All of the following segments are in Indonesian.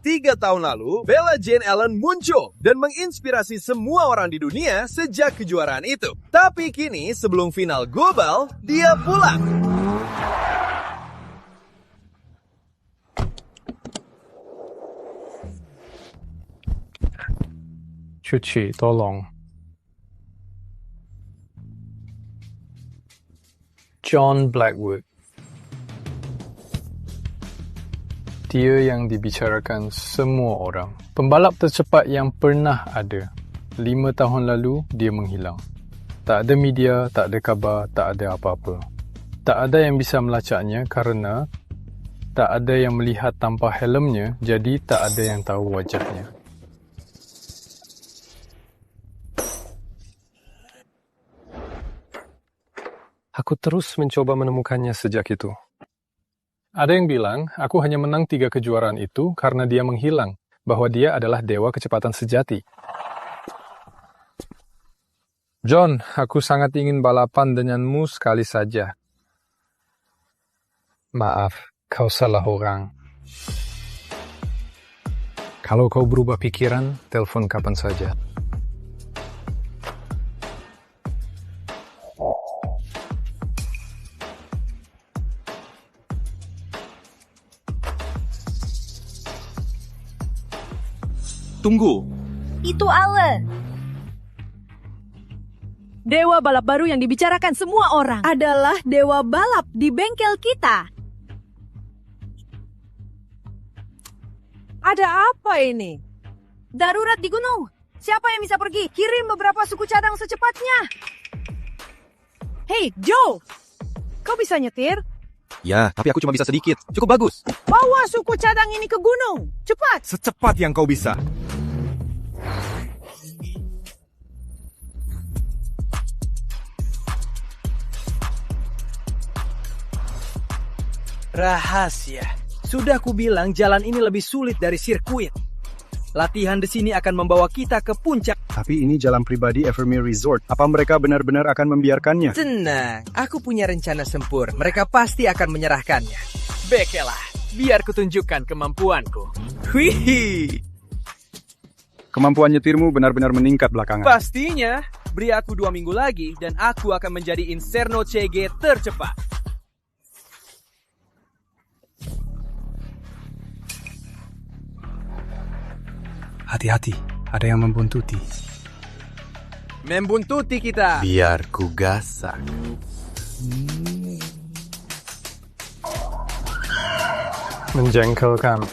3 tahun lalu, Bella Jane Allen muncul dan menginspirasi semua orang di dunia sejak kejuaraan itu. Tapi kini, sebelum final global, dia pulang. Cuci, tolong. John Blackwood. Dia yang dibicarakan semua orang. Pembalap tercepat yang pernah ada. 5 tahun lalu, dia menghilang. Tak ada media, tak ada khabar, tak ada apa-apa. Tak ada yang bisa melacaknya kerana tak ada yang melihat tanpa helmnya, jadi tak ada yang tahu wajahnya. Aku terus mencoba menemukannya sejak itu. Ada yang bilang, aku hanya menang 3 kejuaraan itu karena dia menghilang, bahwa dia adalah dewa kecepatan sejati. John, aku sangat ingin balapan denganmu sekali saja. Maaf, kau salah orang. Kalau kau berubah pikiran, telepon kapan saja. Tunggu. Itu Alan. Dewa balap baru yang dibicarakan semua orang adalah dewa balap di bengkel kita. Ada apa ini? Darurat di gunung. Siapa yang bisa pergi? Kirim beberapa suku cadang secepatnya. Hei, Joe. Kau bisa nyetir? Ya, tapi aku cuma bisa sedikit. Cukup bagus. Bawa suku cadang ini ke gunung. Cepat. Secepat yang kau bisa. Rahasia. Sudah kubilang jalan ini lebih sulit dari sirkuit. Latihan di sini akan membawa kita ke puncak. Tapi ini jalan pribadi Evermere Resort. Apa mereka benar-benar akan membiarkannya? Tenang, aku punya rencana sempur. Mereka pasti akan menyerahkannya. Baiklah, biar kutunjukkan kemampuanku. Wih. Kemampuan nyetirmu benar-benar meningkat belakangan. Pastinya. Beri aku 2 minggu lagi dan aku akan menjadi Inferno CG tercepat. Hati-hati, ada yang membuntuti. Membuntuti kita. Biar ku gasak. Menjengkelkan.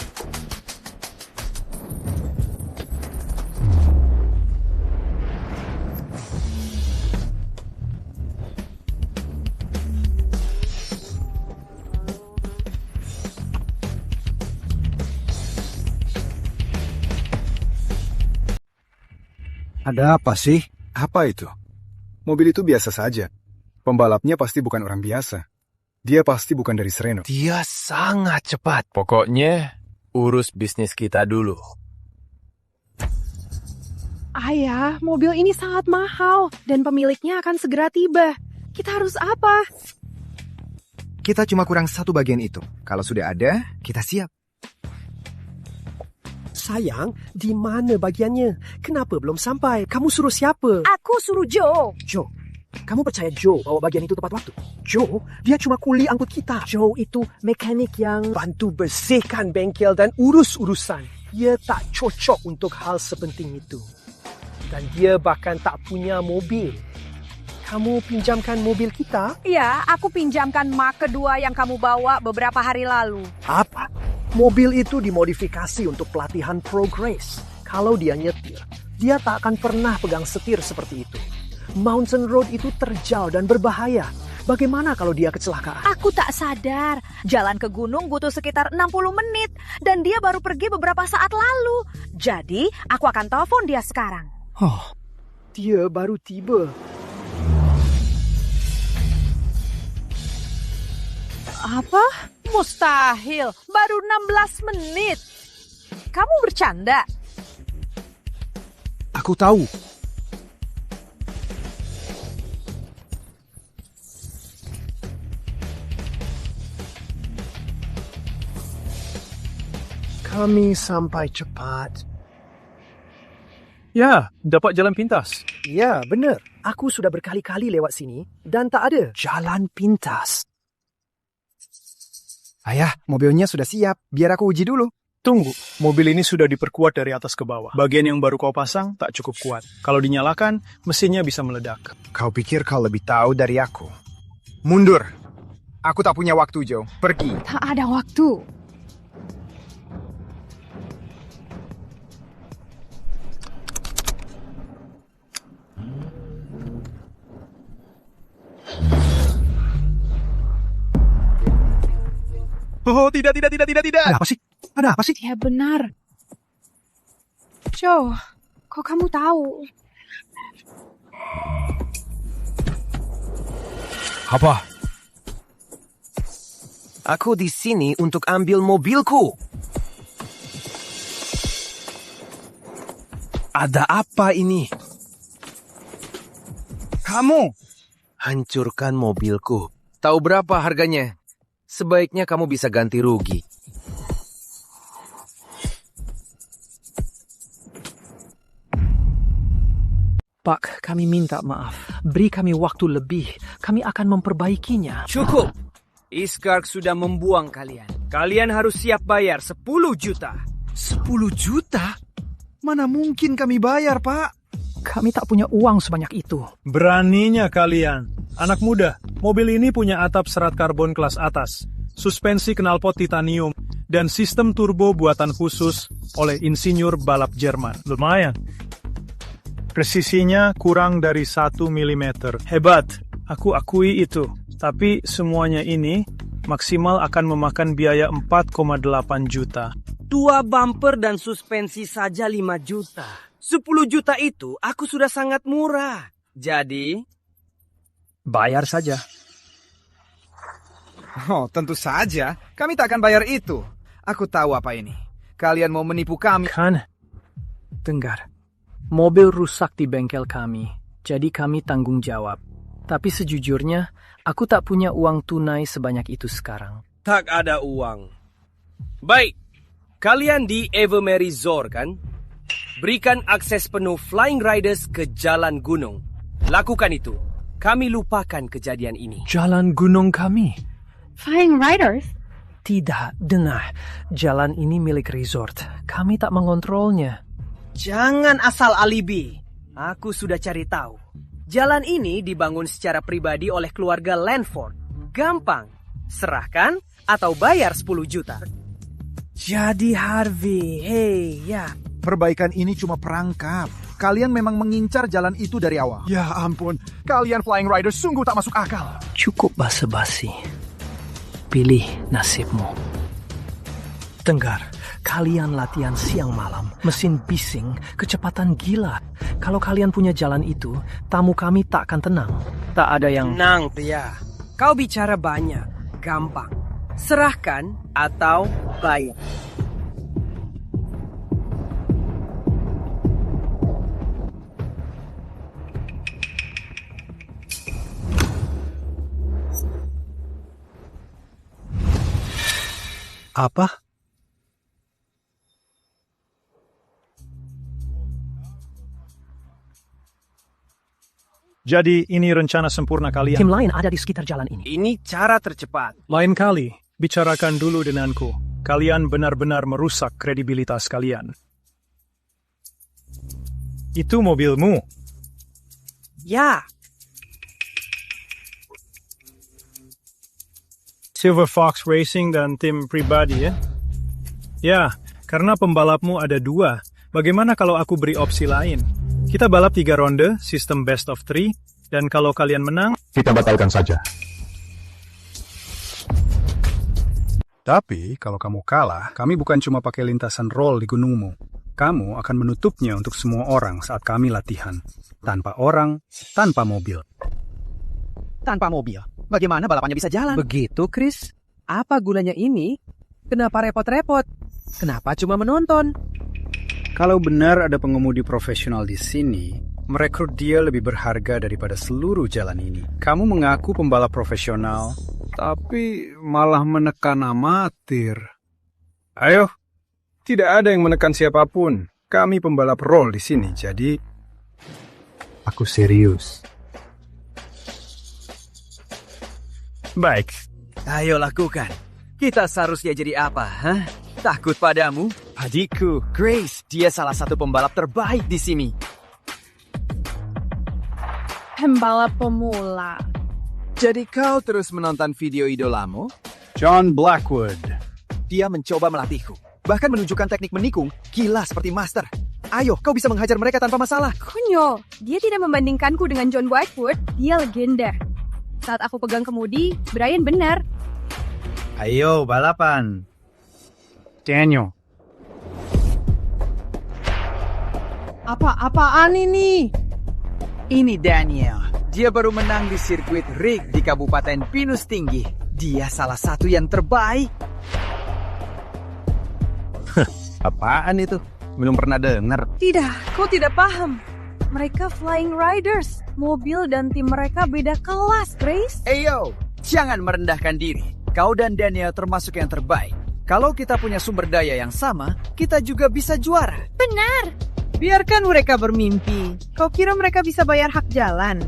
Ada apa sih? Apa itu? Mobil itu biasa saja. Pembalapnya pasti bukan orang biasa. Dia pasti bukan dari Sereno. Dia sangat cepat. Pokoknya, urus bisnis kita dulu. Ayah, mobil ini sangat mahal dan pemiliknya akan segera tiba. Kita harus apa? Kita cuma kurang 1 bagian itu. Kalau sudah ada, kita siap. Sayang, di mana bagiannya? Kenapa belum sampai? Kamu suruh siapa? Aku suruh Joe. Joe. Kamu percaya Joe bawa bagian itu tepat waktu? Joe, dia cuma kuli angkut kita. Joe itu mekanik yang bantu bersihkan bengkel dan urus-urusan. Dia tak cocok untuk hal sepenting itu. Dan dia bahkan tak punya mobil. Kamu pinjamkan mobil kita? Ya, aku pinjamkan Mark kedua yang kamu bawa beberapa hari lalu. Apa? Mobil itu dimodifikasi untuk pelatihan progress. Kalau dia nyetir, dia tak akan pernah pegang setir seperti itu. Mountain Road itu terjal dan berbahaya. Bagaimana kalau dia kecelakaan? Aku tak sadar. Jalan ke gunung butuh sekitar 60 menit. Dan dia baru pergi beberapa saat lalu. Jadi, aku akan telepon dia sekarang. Oh, dia baru tiba. Apa? Mustahil. Baru 16 menit. Kamu bercanda? Aku tahu. kami sampai cepat. Ya, dapat jalan pintas. Ya, benar. Aku sudah berkali-kali lewat sini dan tak ada jalan pintas. Ayah, mobilnya sudah siap. Biar aku uji dulu. Tunggu, mobil ini sudah diperkuat dari atas ke bawah. Bagian yang baru kau pasang tak cukup kuat. Kalau dinyalakan, mesinnya bisa meledak. Kau pikir kau lebih tahu dari aku? Mundur. Aku tak punya waktu, Joe. Pergi. Tak ada waktu. Oh, tidak. Ada apa sih? Ada apa sih? Ya benar. Joe, kok kamu tahu? Apa? Aku di sini untuk ambil mobilku. Ada apa ini? Kamu! Hancurkan mobilku. Tahu berapa harganya? Sebaiknya kamu bisa ganti rugi. Pak, kami minta maaf. Beri kami waktu lebih. Kami akan memperbaikinya. Cukup. Iskark sudah membuang kalian. Kalian harus siap bayar 10 juta. 10 juta? Mana mungkin kami bayar, Pak? Kami tak punya uang sebanyak itu. Beraninya kalian. Anak muda, mobil ini punya atap serat karbon kelas atas, suspensi knalpot titanium, dan sistem turbo buatan khusus oleh insinyur balap Jerman. Lumayan. Presisinya kurang dari 1 mm. Hebat, aku akui itu. Tapi semuanya ini maksimal akan memakan biaya 4,8 juta. 2 bumper dan suspensi saja 5 juta. 10 juta itu aku sudah sangat murah. Jadi, Bayar saja. Oh, tentu saja. Kami tak akan bayar itu. Aku tahu apa ini. Kalian mau menipu kami. Kan? Dengar. Mobil rusak di bengkel kami. Jadi kami tanggung jawab. Tapi sejujurnya, aku tak punya uang tunai sebanyak itu sekarang. tak ada uang. Baik, kalian di Evermary Resort kan? Berikan akses penuh Flying Riders ke Jalan Gunung. Lakukan itu. Kami lupakan kejadian ini. Jalan gunung kami? Flying Riders? Tidak, dengar. Jalan ini milik resort. Kami tak mengontrolnya. Jangan asal alibi. Aku sudah cari tahu. Jalan ini dibangun secara pribadi oleh keluarga Lanford. Gampang. Serahkan atau bayar 10 juta. Jadi Harvey, hey, ya. Perbaikan ini cuma perangkap. Kalian memang mengincar jalan itu dari awal. Ya ampun, kalian Flying Riders sungguh tak masuk akal. Cukup basa-basi. Pilih nasibmu. Dengar, kalian latihan siang malam, mesin bising, kecepatan gila. Kalau kalian punya jalan itu, tamu kami tak akan tenang. Tak ada yang... Tenang, pria. Kau bicara banyak. Gampang. Serahkan atau bayar. Apa? Jadi ini rencana sempurna kalian. Tim lain ada di sekitar jalan ini. Ini cara tercepat. Lain kali, bicarakan dulu denganku. Kalian benar-benar merusak kredibilitas kalian. Itu mobilmu. Ya. Silver Fox Racing dan tim pribadi ya? Ya, karena pembalapmu ada 2. Bagaimana kalau aku beri opsi lain? Kita balap 3 ronde, sistem best of 3, dan kalau kalian menang, kita batalkan saja. Tapi kalau kamu kalah, kami bukan cuma pakai lintasan roll di gunungmu. Kamu akan menutupnya untuk semua orang saat kami latihan. Tanpa orang, tanpa mobil. Tanpa mobil, bagaimana balapannya bisa jalan? Begitu, Chris. Apa gunanya ini? Kenapa repot-repot? Kenapa cuma menonton? Kalau benar ada pengemudi profesional di sini, merekrut dia lebih berharga daripada seluruh jalan ini. Kamu mengaku pembalap profesional, tapi malah menekan amatir. Ayo, Tidak ada yang menekan siapapun. Kami pembalap roll di sini, jadi aku serius. Baik. Ayo lakukan. Kita seharusnya jadi apa, hah? Takut padamu? Adikku, Grace. Dia salah satu pembalap terbaik di sini. Pembalap pemula. Jadi kau terus menonton video idolamu? John Blackwood. Dia mencoba melatihku. Bahkan menunjukkan teknik menikung, gila seperti master. Ayo, kau bisa menghajar mereka tanpa masalah. Konyol, dia tidak membandingkanku dengan John Blackwood. Dia legenda. Saat aku pegang kemudi, Brian benar. Ayo, balapan. Daniel. Apa-apaan ini? Ini Daniel. Dia baru menang di sirkuit rig di Kabupaten Pinus Tinggi. Dia salah satu yang terbaik. Apaan itu? Belum pernah dengar. Tidak, kau tidak paham. Mereka Flying Riders. Mobil dan tim mereka beda kelas, Grace. Eyo, jangan merendahkan diri. Kau dan Daniel termasuk yang terbaik. Kalau kita punya sumber daya yang sama, kita juga bisa juara. Benar. Biarkan mereka bermimpi. Kau kira mereka bisa bayar hak jalan?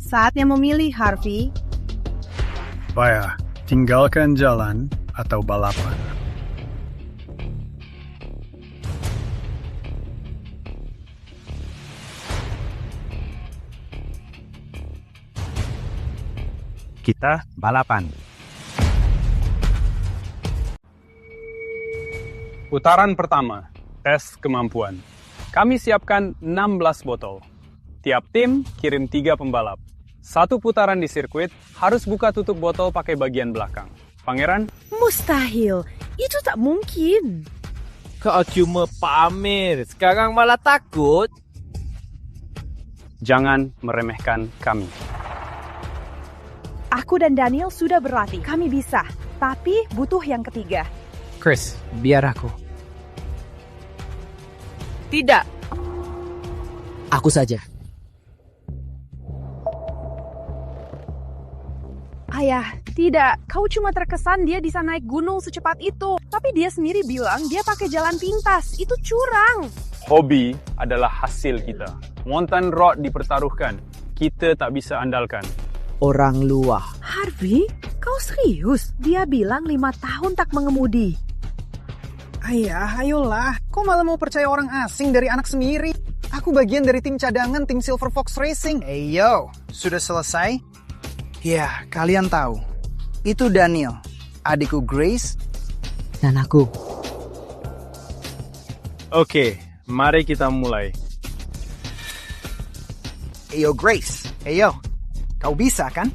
Saatnya memilih, Harvey. Bayar, tinggalkan jalan atau balapan. Kita balapan. Putaran pertama, tes kemampuan. Kami siapkan 16 botol. Tiap tim kirim 3 pembalap. 1 putaran di sirkuit harus buka tutup botol pakai bagian belakang. Pangeran? Mustahil. Itu tak mungkin. Kau cuma pamer, sekarang malah takut. Jangan meremehkan kami. Aku dan Daniel sudah berlatih. Kami bisa. Tapi butuh yang ketiga. Chris, biar aku. Tidak. Aku saja. Ayah, tidak. Kau cuma terkesan dia bisa naik gunung secepat itu. Tapi dia sendiri bilang dia pakai jalan pintas. Itu curang. Hobi adalah hasil kita. Mountain road dipertaruhkan. Kita tak bisa andalkan. Orang luar. Harvey, kau serius? Dia bilang 5 tahun tak mengemudi. Ayah, ayolah. Kok malah mau percaya orang asing dari anak sendiri? Aku bagian dari tim cadangan tim Silver Fox Racing. Yo, sudah selesai? Ya, kalian tahu. Itu Daniel, adikku Grace, dan aku. Oke, mari kita mulai. Eyo Grace, eyo. Kau bisa kan?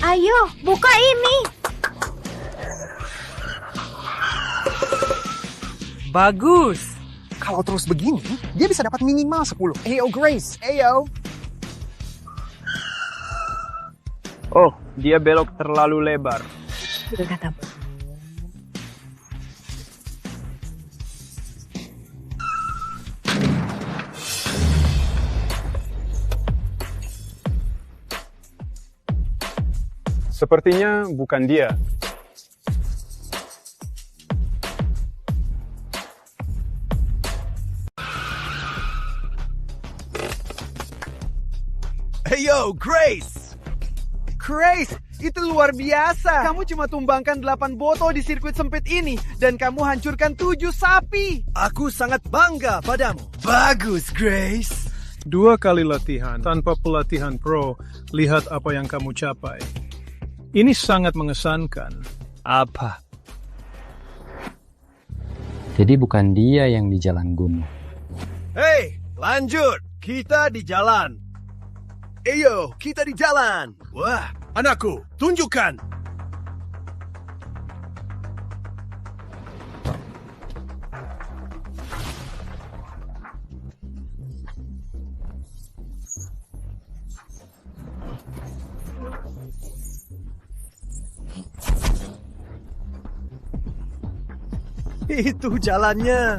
Ayo, buka ini. Bagus. Kalau terus begini, dia bisa dapat minimal 10. Eyo Grace, eyo. Oh, dia belok terlalu lebar. Kata Sepertinya bukan dia. Heyo, Grace! Grace, itu luar biasa. Kamu cuma tumbangkan 8 botol di sirkuit sempit ini, dan kamu hancurkan 7 sapi. Aku sangat bangga padamu. Bagus, Grace. 2 kali latihan tanpa pelatihan pro, lihat apa yang kamu capai. Ini sangat mengesankan. Apa? Jadi bukan dia yang di jalan gunung. Hei, lanjut. Kita di jalan. Eyo, kita di jalan. Wah, anakku, tunjukkan. Itu jalannya.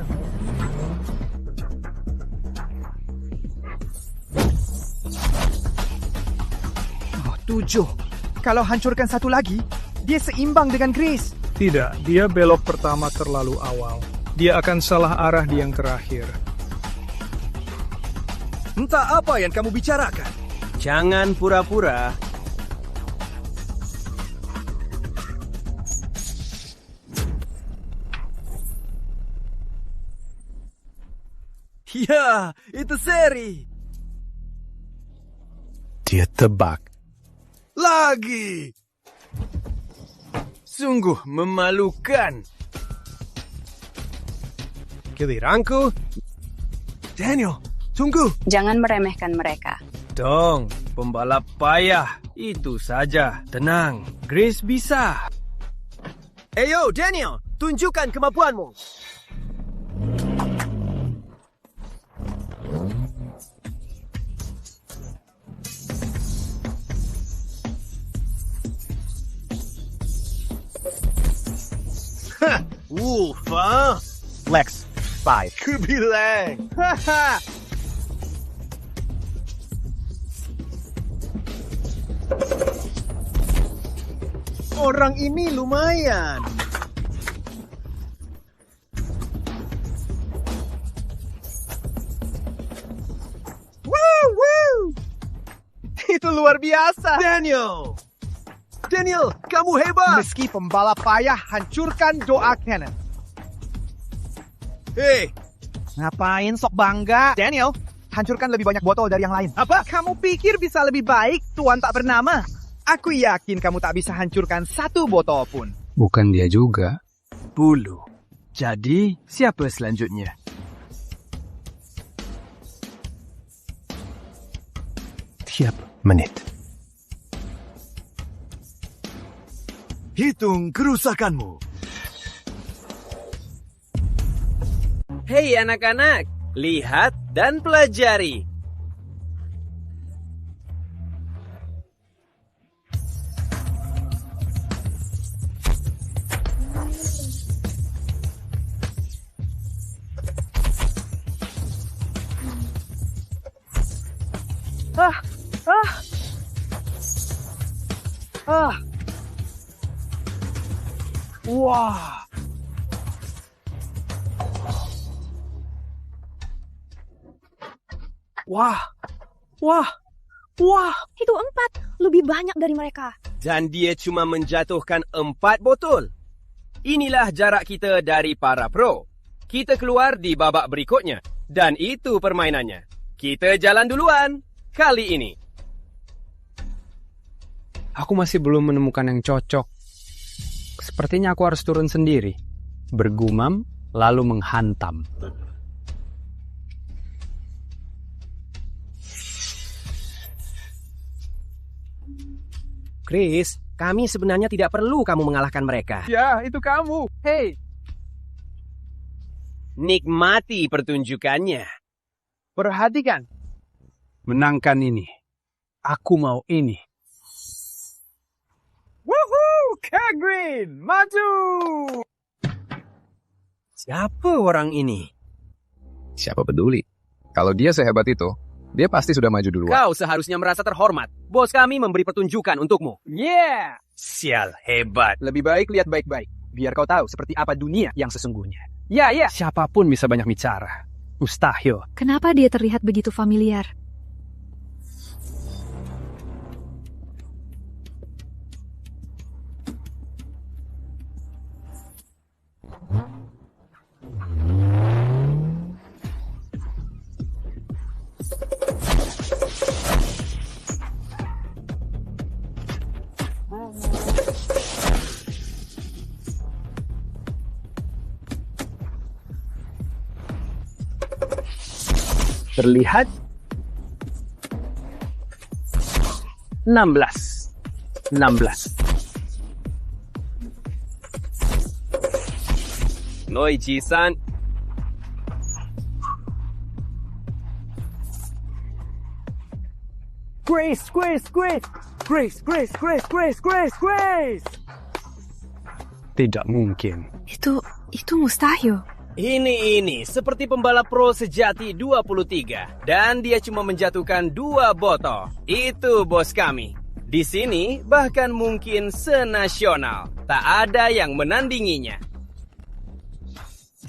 Oh, 7. Kalau hancurkan satu lagi, dia seimbang dengan Grace. Tidak, dia belok pertama terlalu awal. Dia akan salah arah di yang terakhir. Entah apa yang kamu bicarakan. Jangan pura-pura. Ya, itu seri. Dia tebak. Lagi. Sungguh memalukan. Giliranku. Daniel, tunggu. Jangan meremehkan mereka. Dong, pembalap payah. Itu saja. Tenang, Grace bisa. Ayo, Daniel, tunjukkan kemampuanmu. Wolf, huh? Lex, 5. Kubilang. Haha. Orang ini lumayan. Woo! Itu luar biasa. Daniel, kamu hebat. Meski pembalap payah, hancurkan doa cannon. Hei, Ngapain sok bangga? Daniel, hancurkan lebih banyak botol dari yang lain. Apa? Kamu pikir bisa lebih baik, Tuan tak bernama? Aku yakin kamu tak bisa hancurkan satu botol pun. Bukan dia juga. Bulu. Jadi, siapa selanjutnya? Tiap menit. hitung kerusakanmu. Hei anak-anak, lihat dan pelajari. Wah. Wah. Itu 4. Lebih banyak dari mereka. Dan dia cuma menjatuhkan 4 botol. Inilah jarak kita dari para pro. Kita keluar di babak berikutnya. Dan itu permainannya. Kita jalan duluan. Kali ini. Aku masih belum menemukan yang cocok. Sepertinya aku harus turun sendiri. Bergumam, lalu menghantam. Chris, kami sebenarnya tidak perlu kamu mengalahkan mereka. Ya, itu kamu. Hei. Nikmati pertunjukannya. Perhatikan. Menangkan ini. Aku mau ini. Woohoo! Kak Green, maju! Siapa orang ini? Siapa peduli? Kalau dia sehebat itu, dia pasti sudah maju duluan. Kau seharusnya merasa terhormat. Bos kami memberi pertunjukan untukmu. Yeah! Sial, hebat. Lebih baik lihat baik-baik, biar kau tahu seperti apa dunia yang sesungguhnya. Ya. Siapapun bisa banyak bicara. Mustahil. Kenapa dia terlihat begitu familiar? Terlihat 16. Noichi-san. Grace. Tidak mungkin. Itu mustahil. Ini seperti pembalap pro sejati 23 dan dia cuma menjatuhkan 2 botol. Itu bos kami. Di sini bahkan mungkin senasional. Tak ada yang menandinginya.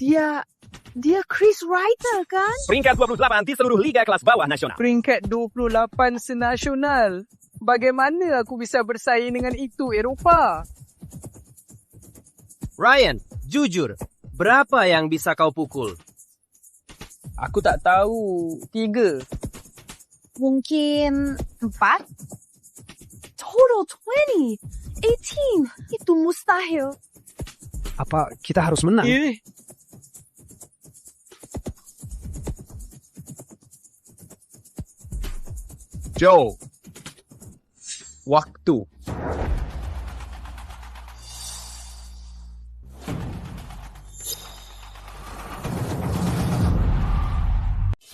Dia Chris Ryder kan? Peringkat 28 di seluruh liga kelas bawah nasional. Peringkat 28 senasional. Bagaimana aku bisa bersaing dengan itu, Eropah? Ryan, jujur, berapa yang bisa kau pukul? Aku tak tahu. 3. Mungkin 4? Total 20. 18. Itu mustahil. Apa kita harus menang? Joe. Waktu.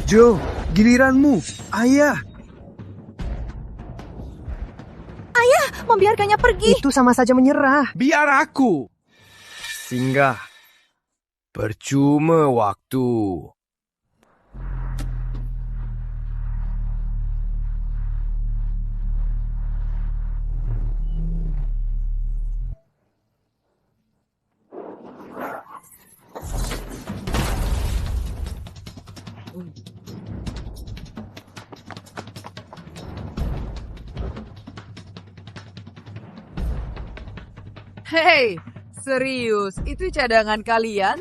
Joe, giliranmu. Ayah. Ayah, membiarkannya pergi. Itu sama saja menyerah. Biar aku. Singgah. Percuma waktu. Hei, serius, itu cadangan kalian?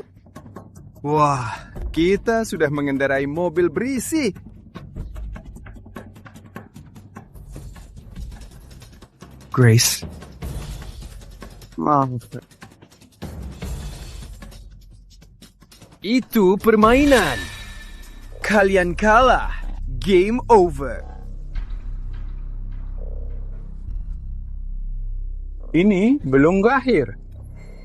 Wah, kita sudah mengendarai mobil berisi. Grace. Maaf. Itu permainan. Kalian kalah. Game over. Ini belum berakhir.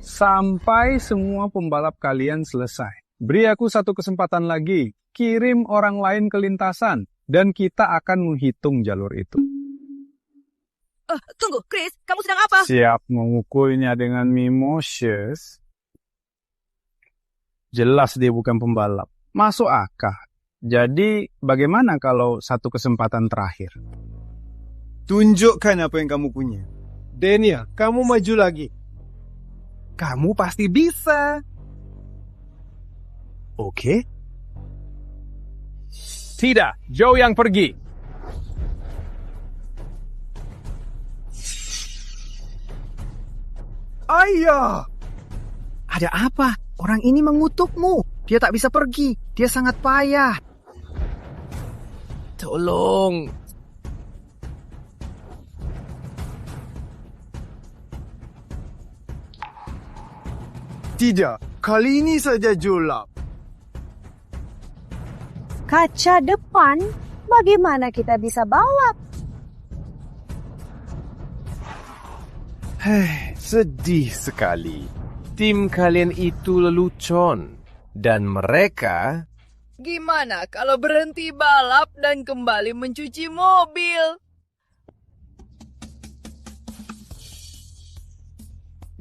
Sampai semua pembalap kalian selesai. Beri aku satu kesempatan lagi. Kirim orang lain ke lintasan. Dan kita akan menghitung jalur itu. Tunggu, Chris, kamu sedang apa? Siap mengukurnya dengan mimoshes. Jelas dia bukan pembalap. Masuk akal. Jadi bagaimana kalau satu kesempatan terakhir? Tunjukkan apa yang kamu punya. Daniel, kamu maju lagi. Kamu pasti bisa. Oke. Tidak, Joe yang pergi. Ayah! Ada apa? Orang ini mengutukmu. Dia tak bisa pergi. Dia sangat payah. Tolong. Tidak, kali ini saja julap. Kaca depan, bagaimana kita bisa balap? Sedih sekali. Tim kalian itu lelucon. Dan mereka... Gimana kalau berhenti balap dan kembali mencuci mobil?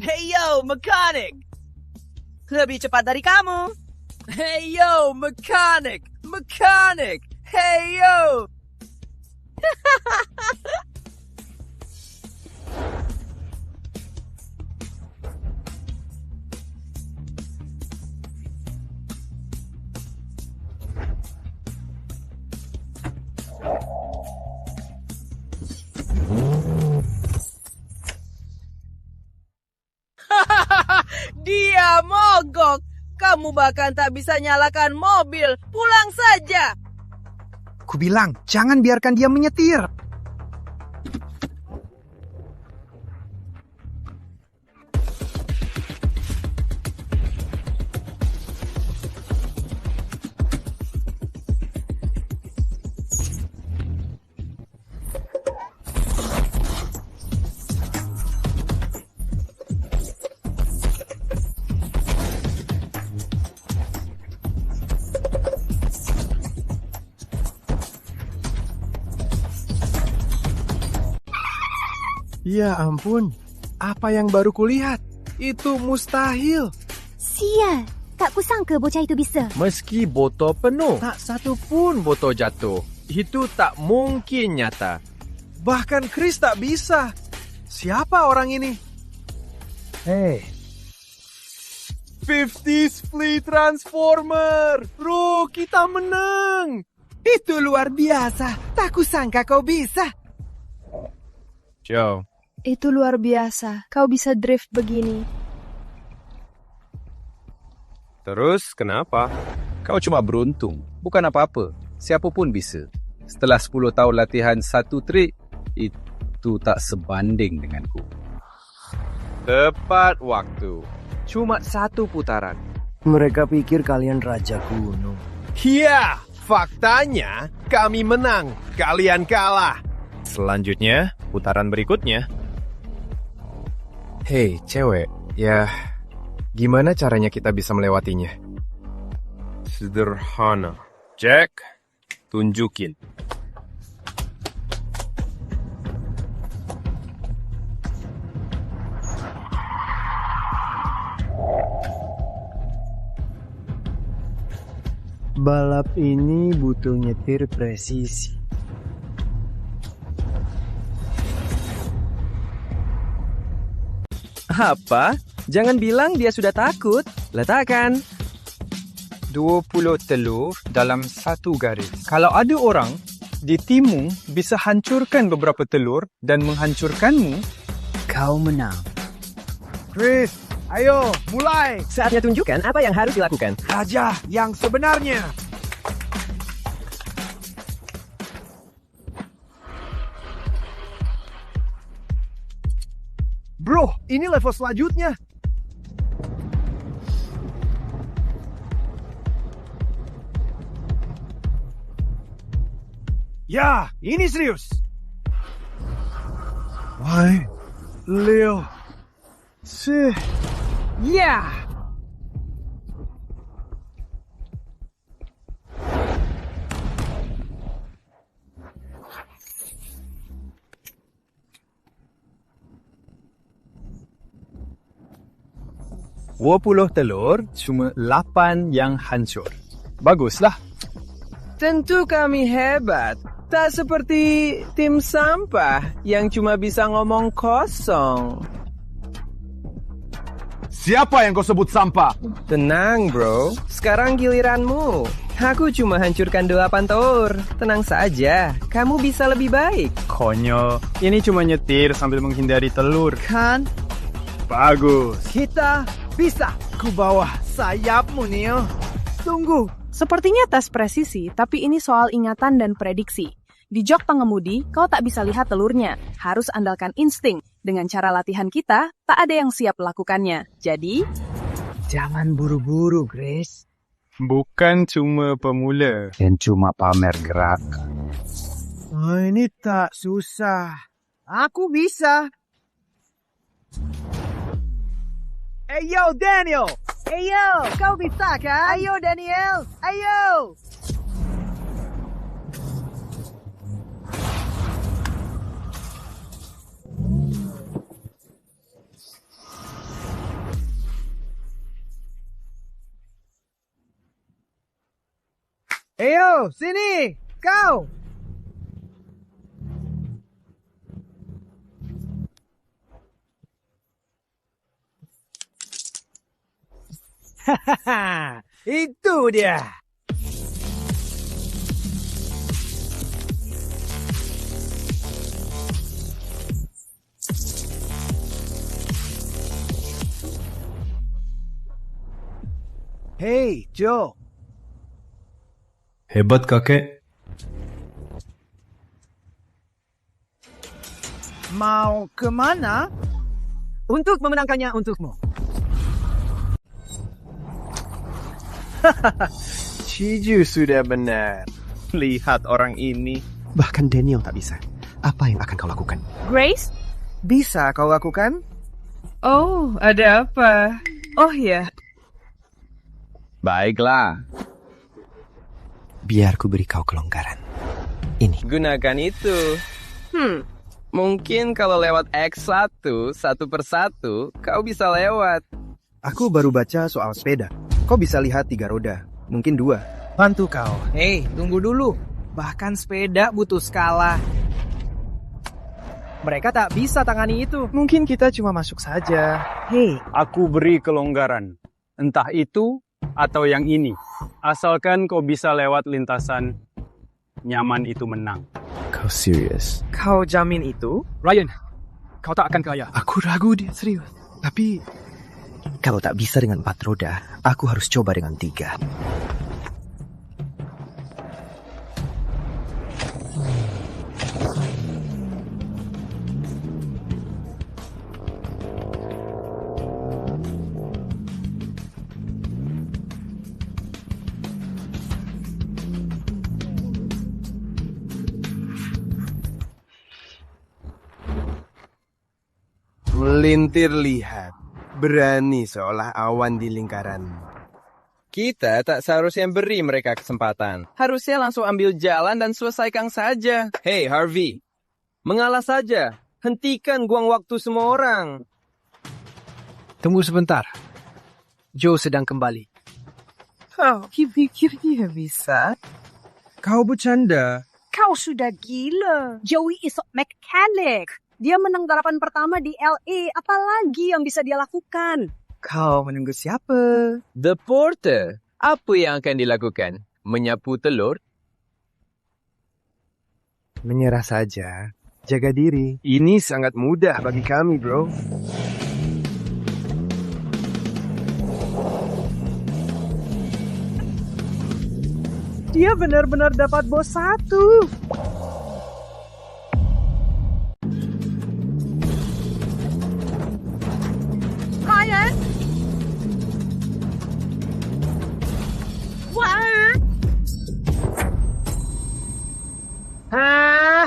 Hey yo, mechanic! Lebih cepat dari kamu. Hey yo, mechanic! Mechanic! Hey yo! Dia mogok. Kamu bahkan tak bisa nyalakan mobil. Pulang saja. Kubilang, jangan biarkan dia menyetir. Ya ampun, apa yang baru kulihat? Itu mustahil. Sial, tak kusangka bocah itu bisa. Meski botol penuh, tak satu pun botol jatuh. Itu tak mungkin nyata. Bahkan Chris tak bisa. Siapa orang ini? Hei, 50s Flea Transformer. Bro, kita menang. Itu luar biasa. Tak kusangka kau bisa. Joe. Itu luar biasa. Kau bisa drift begini. Terus kenapa? Kau cuma beruntung. Bukan apa-apa. Siapapun bisa. Setelah 10 tahun latihan satu trik, itu tak sebanding denganku. Tepat waktu. Cuma 1 putaran. Mereka pikir kalian raja gunung. Ya, faktanya kami menang. Kalian kalah. Selanjutnya, putaran berikutnya. Hei, cewek. Ya, gimana caranya kita bisa melewatinya? Sederhana. Jack, tunjukin. Balap ini butuh nyetir presisi. Apa? Jangan bilang dia sudah takut. Letakkan. 20 telur dalam satu garis. Kalau ada orang di timmu bisa hancurkan beberapa telur dan menghancurkanmu, kau menang. Chris, ayo, mulai. Saatnya tunjukkan apa yang harus dilakukan. Raja yang sebenarnya. Bro, ini level selanjutnya. Ya, ini serius. Why, Leo. Ya. Dua telur, cuma 8 yang hancur. Baguslah. Tentu kami hebat. Tak seperti tim sampah yang cuma bisa ngomong kosong. Siapa yang kau sebut sampah? Tenang, bro. Sekarang giliranmu. Aku cuma hancurkan 8 telur. Tenang saja, kamu bisa lebih baik. Konyol, ini cuma nyetir sambil menghindari telur. Kan? Bagus. Kita bisa. Ku bawah sayapmu, Neo. Tunggu. Sepertinya tes presisi, tapi ini soal ingatan dan prediksi. Di jok pengemudi, kau tak bisa lihat telurnya. Harus andalkan insting. Dengan cara latihan kita, tak ada yang siap melakukannya. Jadi, jangan buru-buru, Grace. Bukan cuma pemula. Dan cuma pamer gerak. Oh, ini tak susah. Aku bisa. Hey yo, Daniel! Hey yo, kau bisa kan? Ayo, Daniel! Ayo! Ayo, sini! Kau! Hahaha, itu dia. Hey, Joe. Hebat, kakek. Mau kemana? Untuk memenangkannya untukmu. Chiju sudah benar. Lihat orang ini. Bahkan Daniel tak bisa. Apa yang akan kau lakukan? Grace? Bisa kau lakukan? Oh, ada apa? Oh ya. Baiklah. Biar ku beri kau kelonggaran. Ini. Gunakan itu. Mungkin kalau lewat X1, satu persatu, kau bisa lewat. Aku baru baca soal sepeda. Kau bisa lihat 3 roda, mungkin 2. Bantu kau. Hei, tunggu dulu. Bahkan sepeda butuh skala. Mereka tak bisa tangani itu. Mungkin kita cuma masuk saja. Hei, aku beri kelonggaran. Entah itu atau yang ini. Asalkan kau bisa lewat lintasan, nyaman itu menang. Kau serius? Kau jamin itu? Ryan, kau tak akan kaya. Aku ragu dia serius. Tapi kalau tak bisa dengan 4 roda, aku harus coba dengan 3. Melintir lihat, berani seolah awan di lingkaran. Kita tak seharusnya beri mereka kesempatan. Harusnya langsung ambil jalan dan selesaikan saja. Hey Harvey, mengalah saja. Hentikan buang waktu semua orang. Tunggu sebentar. Joe sedang kembali. Kau pikir dia bisa? Kau bercanda. Kau sudah gila. Joey is a mechanic. Dia menang balapan pertama di LA. Apalagi yang bisa dia lakukan? Kau menunggu siapa? The Porter. Apa yang akan dilakukan? Menyapu telur? Menyerah saja. Jaga diri. Ini sangat mudah bagi kami, bro. Dia benar-benar dapat bos 1. Ryan? Wah! Hah?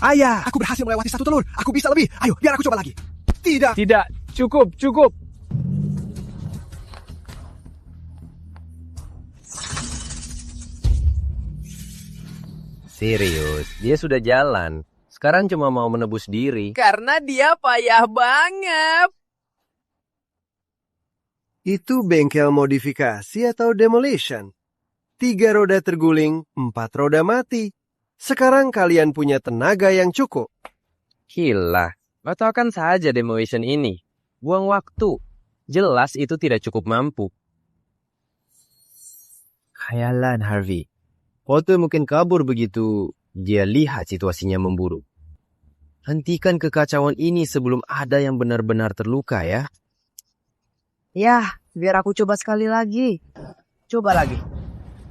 Ayah, aku berhasil melewati 1 telur. Aku bisa lebih. Ayo, biar aku coba lagi. Tidak. Tidak, cukup. Serius, dia sudah jalan. Sekarang cuma mau menebus diri. Karena dia payah banget. Itu bengkel modifikasi atau demolition? 3 roda terguling, 4 roda mati. Sekarang kalian punya tenaga yang cukup. Gila, batalkan saja demolition ini. Buang waktu. Jelas itu tidak cukup mampu. Khayalan, Harvey. Porter mungkin kabur begitu dia lihat situasinya memburuk. Hentikan kekacauan ini sebelum ada yang benar-benar terluka ya. Ya, biar aku coba sekali lagi. Coba lagi.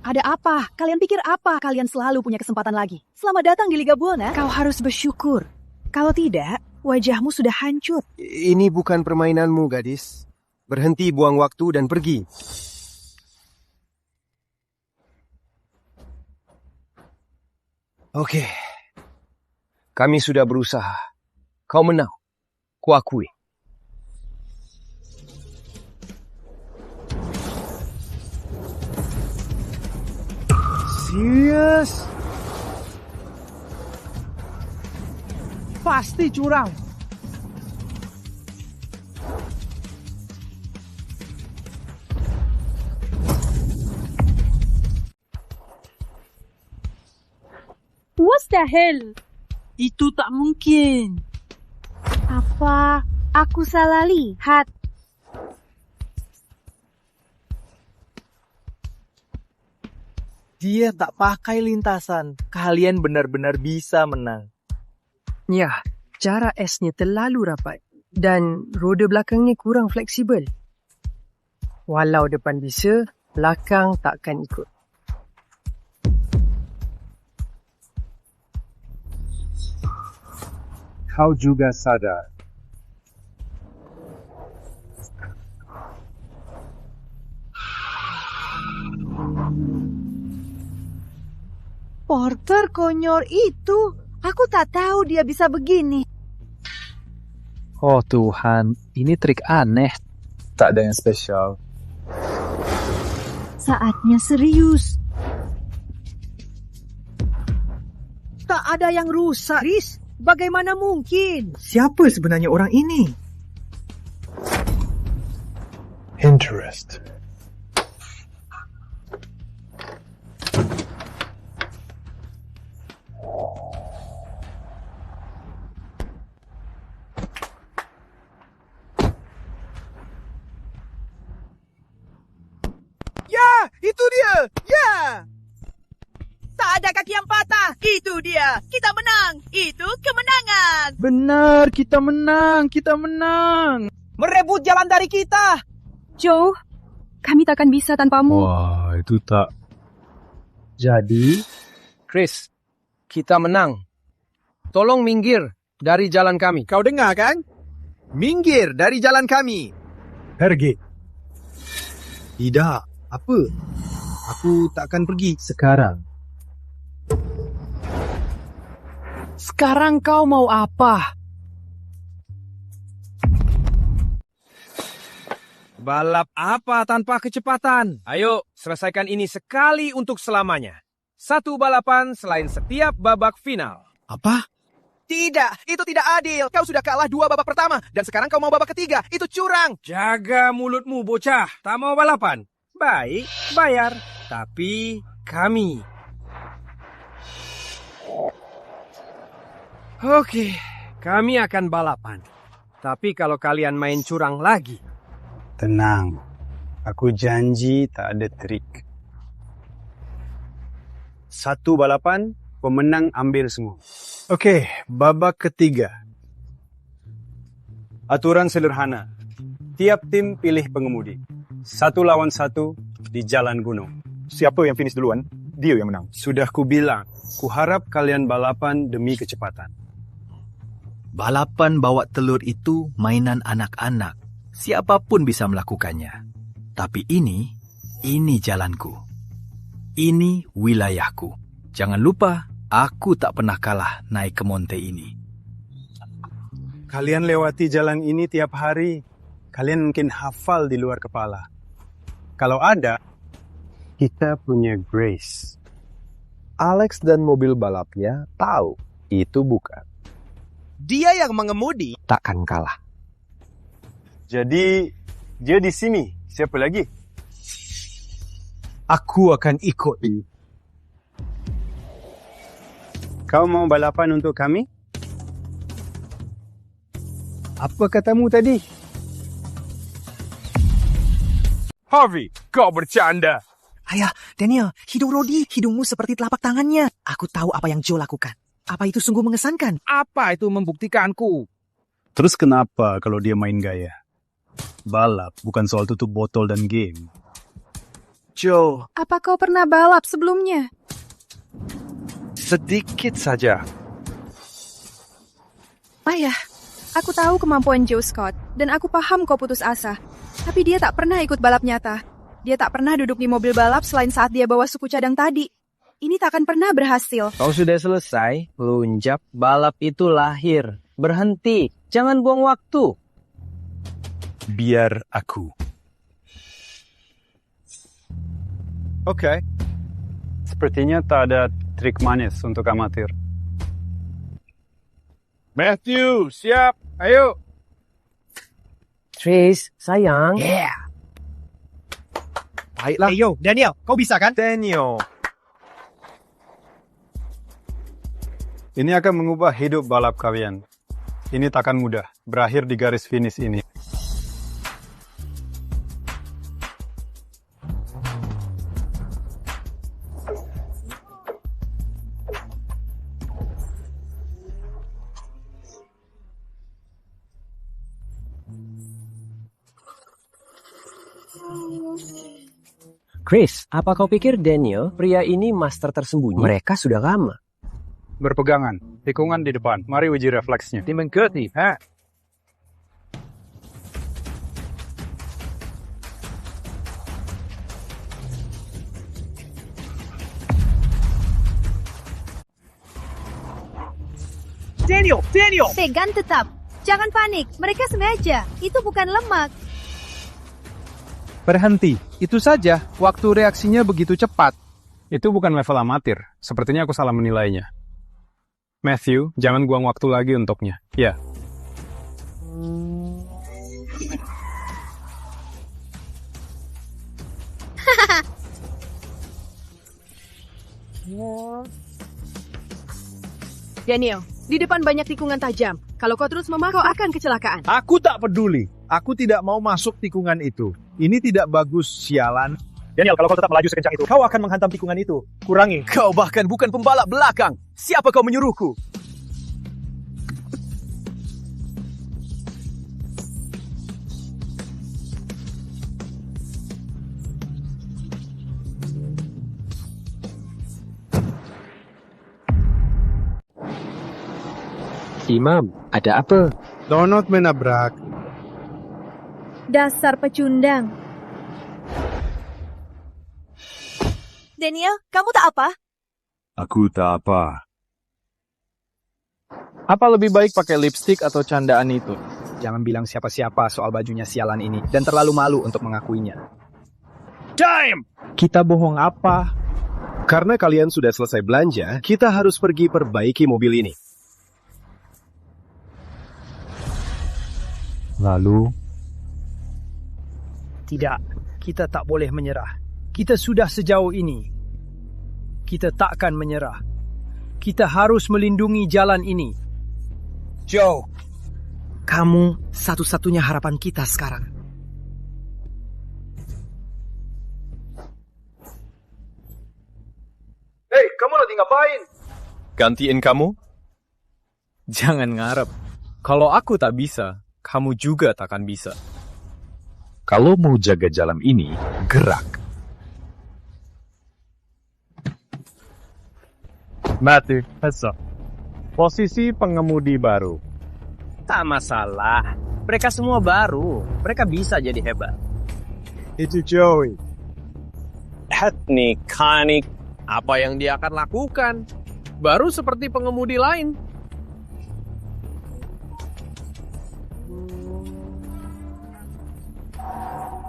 Ada apa? Kalian pikir apa? Kalian selalu punya kesempatan lagi. Selamat datang di Liga Buana. Kau harus bersyukur. Kalau tidak, wajahmu sudah hancur. Ini bukan permainanmu, gadis. Berhenti buang waktu dan pergi. Oke. Kami sudah berusaha. Kau menang. Kuakui. Serius? Pasti curang. What the hell? Itu tak mungkin. Apa aku salah lihat? Dia tak pakai lintasan. Kalian benar-benar bisa menang. Ya, cara esnya terlalu rapat. Dan roda belakangnya kurang fleksibel. Walau depan bisa, belakang takkan ikut. Kau juga sadar. Porter konyol itu. Aku tak tahu dia bisa begini. Oh Tuhan, ini trik aneh. Tak ada yang spesial. Saatnya serius. Tak ada yang rusak, Chris. Bagaimana mungkin? Siapa sebenarnya orang ini? Interest. Ya, itu dia. Ya. Tak ada kaki yang patah. Itu dia. Kita menang. Itu kemenangan. Benar, kita menang. Kita menang. Merebut jalan dari kita. Joe, kami takkan bisa tanpamu. Wah, itu tak. Jadi, Chris, kita menang. Tolong minggir dari jalan kami. Kau dengar kan? Minggir dari jalan kami. Pergi. Tidak. Apa? Aku takkan pergi sekarang. Sekarang kau mau apa? Balap apa tanpa kecepatan? Ayo, selesaikan ini sekali untuk selamanya. 1 balapan selain setiap babak final. Apa? Tidak, itu tidak adil. Kau sudah kalah 2 babak pertama, dan sekarang kau mau babak ketiga. Itu curang. Jaga mulutmu, bocah. Tak mau balapan? Baik, bayar. Tapi kami. Oke, kami akan balapan. Tapi kalau kalian main curang lagi. Tenang. Aku janji tak ada trik. 1 balapan, pemenang ambil semua. Okey, babak ketiga. Aturan sederhana. Tiap tim pilih pengemudi. 1 lawan 1 di jalan gunung. Siapa yang finish duluan, dia yang menang. Sudah kubilang, kuharap kalian balapan demi kecepatan. Balapan bawa telur itu mainan anak-anak. Siapapun bisa melakukannya. Tapi ini jalanku. Ini wilayahku. Jangan lupa, aku tak pernah kalah naik ke monte ini. Kalian lewati jalan ini tiap hari. Kalian mungkin hafal di luar kepala. Kalau ada, kita punya Grace. Alex dan mobil balapnya tahu itu bukan. Dia yang mengemudi. Takkan kalah. Jadi, dia di sini. Siapa lagi? Aku akan ikut. Kau mau balapan untuk kami? Apa katamu tadi? Harvey, kau bercanda. Ayah, Daniel, hidung Rodi, hidungmu seperti telapak tangannya. Aku tahu apa yang Joe lakukan. Apa itu sungguh mengesankan? Apa itu membuktikanku? Terus kenapa kalau dia main gaya? Balap bukan soal tutup botol dan game. Joe. Apa kau pernah balap sebelumnya? Sedikit saja. Ayah, aku tahu kemampuan Joe Scott, dan aku paham kau putus asa. Tapi dia tak pernah ikut balap nyata. Dia tak pernah duduk di mobil balap selain saat dia bawa suku cadang tadi. Ini tak akan pernah berhasil. Kau sudah selesai, lunjak, balap itu lahir. Berhenti, jangan buang waktu. Biar aku. Oke. Sepertinya tak ada trik manis untuk amatir. Matthew, siap. Ayo. Trace, sayang. Yeah. Baiklah. Hey, yo, Daniel, kau bisa kan? Daniel. Ini akan mengubah hidup balap kalian. Ini takkan mudah, berakhir di garis finish ini. Chris, apa kau pikir Daniel, pria ini master tersembunyi? Mereka sudah lama. Berpegangan, tikungan di depan. Mari uji refleksnya. Dimengerti, ha? Daniel! Pegang tetap. Jangan panik, mereka sengaja. Itu bukan lemak. Berhenti, itu saja. Waktu reaksinya begitu cepat. Itu bukan level amatir. Sepertinya aku salah menilainya. Matthew, jangan buang waktu lagi untuknya. Ya. Daniel, di depan banyak tikungan tajam. Kalau kau terus memaksa, kau akan kecelakaan. Aku tak peduli. Aku tidak mau masuk tikungan itu. Ini tidak bagus, sialan. Daniel, kalau kau tetap melaju sekencang itu, kau akan menghantam tikungan itu. Kurangi. Kau bahkan bukan pembalap belakang. Siapa kau menyuruhku? Imam, ada apa? Donald menabrak. Dasar pecundang. Daniel, kamu tak apa? Aku tak apa. Apa lebih baik pakai lipstick atau candaan itu? Jangan bilang siapa-siapa soal bajunya sialan ini. Dan terlalu malu untuk mengakuinya. Time! Kita bohong apa? Karena kalian sudah selesai belanja, kita harus pergi perbaiki mobil ini. Lalu? Tidak, kita tak boleh menyerah. Kita sudah sejauh ini. Kita takkan menyerah. Kita harus melindungi jalan ini. Joe, kamu satu-satunya harapan kita sekarang. Hei, kamu lagi ngapain? Gantiin kamu? Jangan ngarep. Kalau aku tak bisa, kamu juga takkan bisa. Kalau mau jaga jalan ini, gerak. Matthew, heads up. Posisi pengemudi baru. Tak masalah. Mereka semua baru. Mereka bisa jadi hebat. Itu Joey. Mekanik. Apa yang dia akan lakukan? Baru seperti pengemudi lain.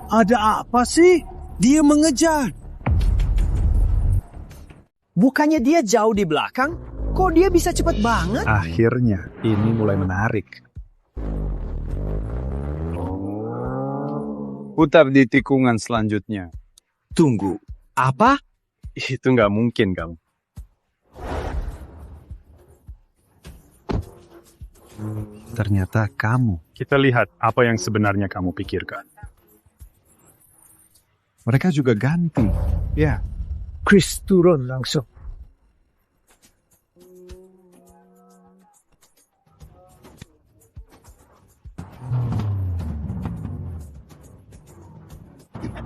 Ada apa sih? Dia mengejar. Bukannya dia jauh di belakang? Kok dia bisa cepat banget? Akhirnya, ini mulai menarik. Putar di tikungan selanjutnya. Tunggu, apa? Itu nggak mungkin, kamu. Ternyata kamu. Kita lihat apa yang sebenarnya kamu pikirkan. Mereka juga ganti. Ya. Chris turun langsung.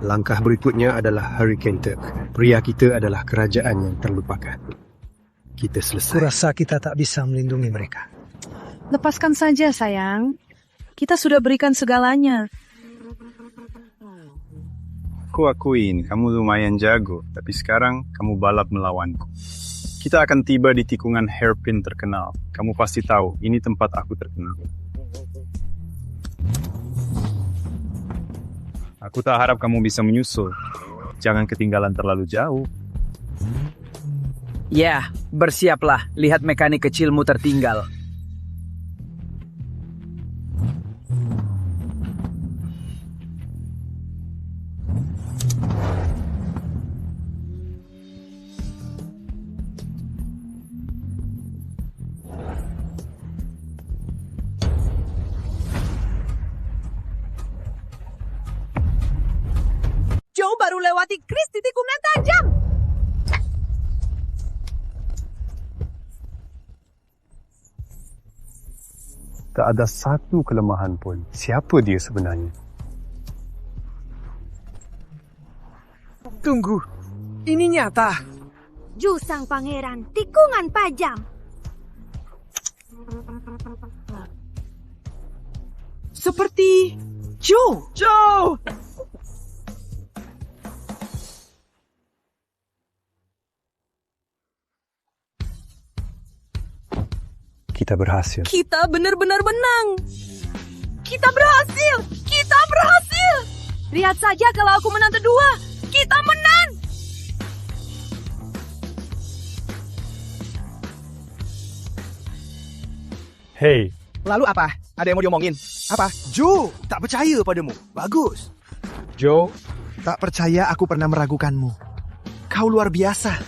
Langkah berikutnya adalah Hurricane Turk. Pria kita adalah kerajaan yang terlupakan. Kita selesai. Kurasa kita tak bisa melindungi mereka. Lepaskan saja, sayang. Kita sudah berikan segalanya. Aku akuin, kamu lumayan jago, tapi sekarang kamu balap melawanku. Kita akan tiba di tikungan hairpin terkenal. Kamu pasti tahu, ini tempat aku terkenal. Aku tak harap kamu bisa menyusul. Jangan ketinggalan terlalu jauh. Ya, bersiaplah. Lihat mekanik kecilmu tertinggal. Joe baru lewati Chris di tikungan tajam. Tak ada satu kelemahan pun. Siapa dia sebenarnya? Tunggu, ini nyata. Ju sang pangeran, tikungan pajam. Seperti Joe. Joe! kita berhasil. Kita benar-benar menang. Kita berhasil. Kita berhasil. Lihat saja kalau aku menang kedua. Kita menang. Hey. Lalu apa? Ada yang mau diomongin? Apa? Joe, tak percaya padamu. Bagus. Joe, tak percaya aku pernah meragukanmu. Kau luar biasa.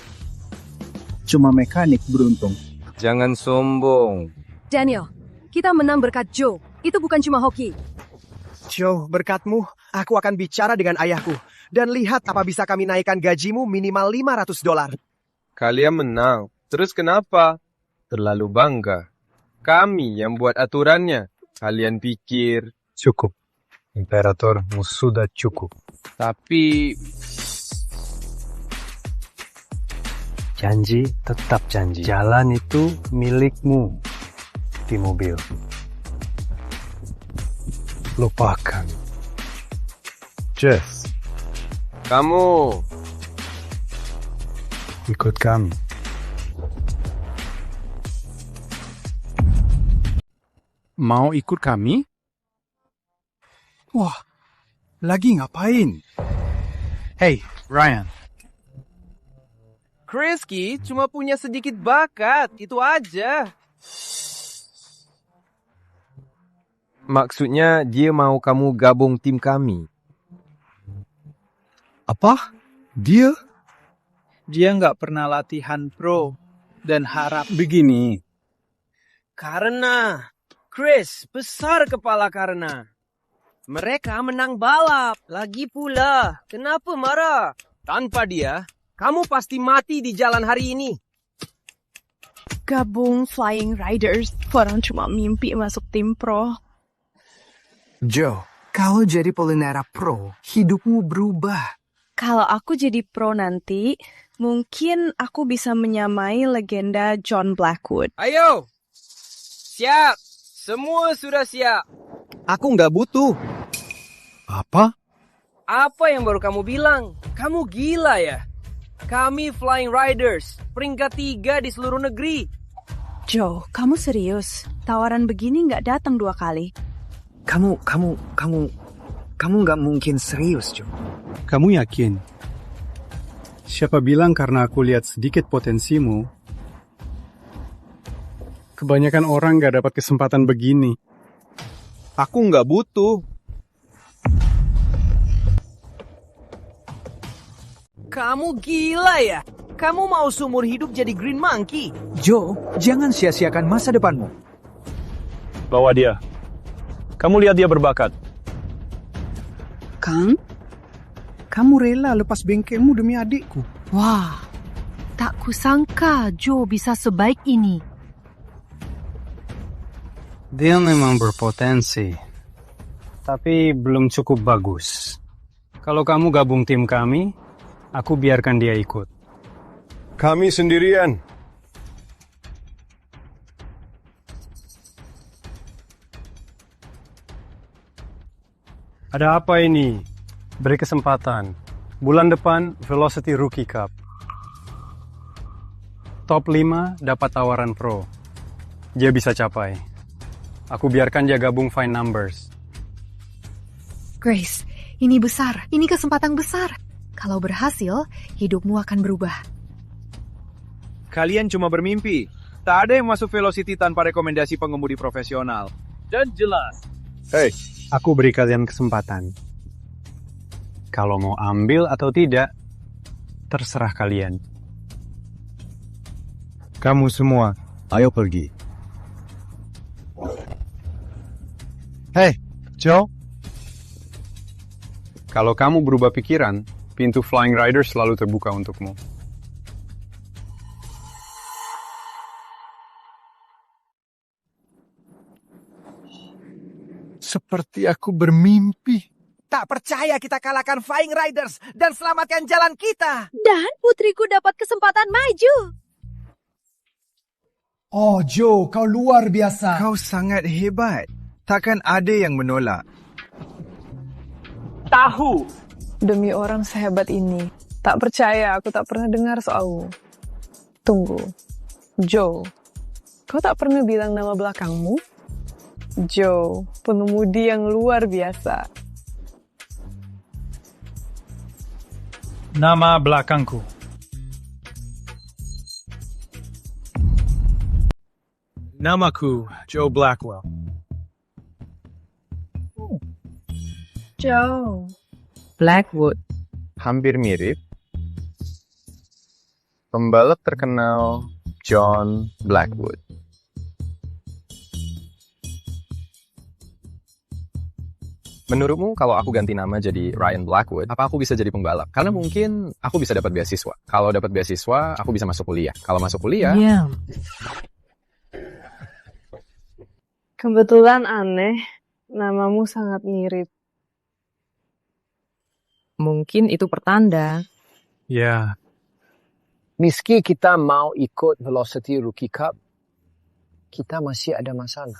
Cuma mekanik beruntung. Jangan sombong. Daniel, kita menang berkat Joe. Itu bukan cuma hoki. Joe, berkatmu, aku akan bicara dengan ayahku. Dan lihat apa bisa kami naikkan gajimu minimal $500. Kalian menang. Terus kenapa? Terlalu bangga. Kami yang buat aturannya. Kalian pikir... Cukup. Imperator, sudah cukup. Tapi... Janji tetap janji. Jalan itu milikmu. Di mobil. Lupakan. Jess. Kamu. Ikut kami. Mau ikut kami? Wah, lagi ngapain? Hey, Ryan. Krisky cuma punya sedikit bakat, itu aja. Maksudnya dia mau kamu gabung tim kami. Apa? Dia? Dia nggak pernah latihan pro dan harap begini. Karena Chris besar kepala karena mereka menang balap. Lagi pula, kenapa marah? Tanpa dia, kamu pasti mati di jalan hari ini. Gabung Flying Riders. Orang cuma mimpi masuk tim pro. Joe, kalau jadi Polinera Pro, hidupmu berubah. Kalau aku jadi pro nanti, mungkin aku bisa menyamai legenda John Blackwood. Ayo! Siap! Semua sudah siap. Aku nggak butuh. Apa? Apa yang baru kamu bilang? Kamu gila ya? Kami Flying Riders, peringkat 3 di seluruh negeri. Joe, kamu serius? Tawaran begini nggak datang 2 kali. Kamu nggak mungkin serius, Joe. Kamu yakin? Siapa bilang karena aku lihat sedikit potensimu? Kebanyakan orang gak dapat kesempatan begini. Aku nggak butuh. Kamu gila ya? Kamu mau seumur hidup jadi Green Monkey? Joe, jangan sia-siakan masa depanmu. Bawa dia. Kamu lihat dia berbakat. Kang, kamu rela lepas bengkelmu demi adikku? Wah, tak kusangka Joe bisa sebaik ini. Dia memang berpotensi, tapi belum cukup bagus. Kalau kamu gabung tim kami, aku biarkan dia ikut. Kami sendirian. Ada apa ini? Beri kesempatan. Bulan depan, Velocity Rookie Cup. Top 5 dapat tawaran pro. Dia bisa capai. Aku biarkan dia gabung Fine Numbers. Grace, ini besar. Ini kesempatan besar. Kalau berhasil, hidupmu akan berubah. Kalian cuma bermimpi. Tak ada yang masuk Velocity tanpa rekomendasi pengemudi profesional. Dan jelas. Hey, aku beri kalian kesempatan. Kalau mau ambil atau tidak, terserah kalian. Kamu semua, ayo pergi. Hey, Joe. Kalau kamu berubah pikiran, pintu Flying Riders selalu terbuka untukmu. Seperti aku bermimpi. Tak percaya kita kalahkan Flying Riders dan selamatkan jalan kita. Dan putriku dapat kesempatan maju. Oh, Joe, kau luar biasa. Kau sangat hebat. Takkan ada yang menolak. Tahu. Demi orang sehebat ini. Tak percaya, aku tak pernah dengar soalmu. Tunggu. Joe, kau tak pernah bilang nama belakangmu? Joe, pengemudi yang luar biasa. Nama belakangku. Namaku Joe Blackwell. Joe. Blackwood. Hampir mirip. Pembalap terkenal John Blackwood. Menurutmu kalau aku ganti nama jadi Ryan Blackwood, apa aku bisa jadi pembalap? Karena mungkin aku bisa dapat beasiswa. Kalau dapat beasiswa, aku bisa masuk kuliah. Kalau masuk kuliah... Iya. Kebetulan aneh, namamu sangat mirip. Mungkin itu pertanda. Ya. Meski kita mau ikut Velocity Rookie Cup, kita masih ada masalah.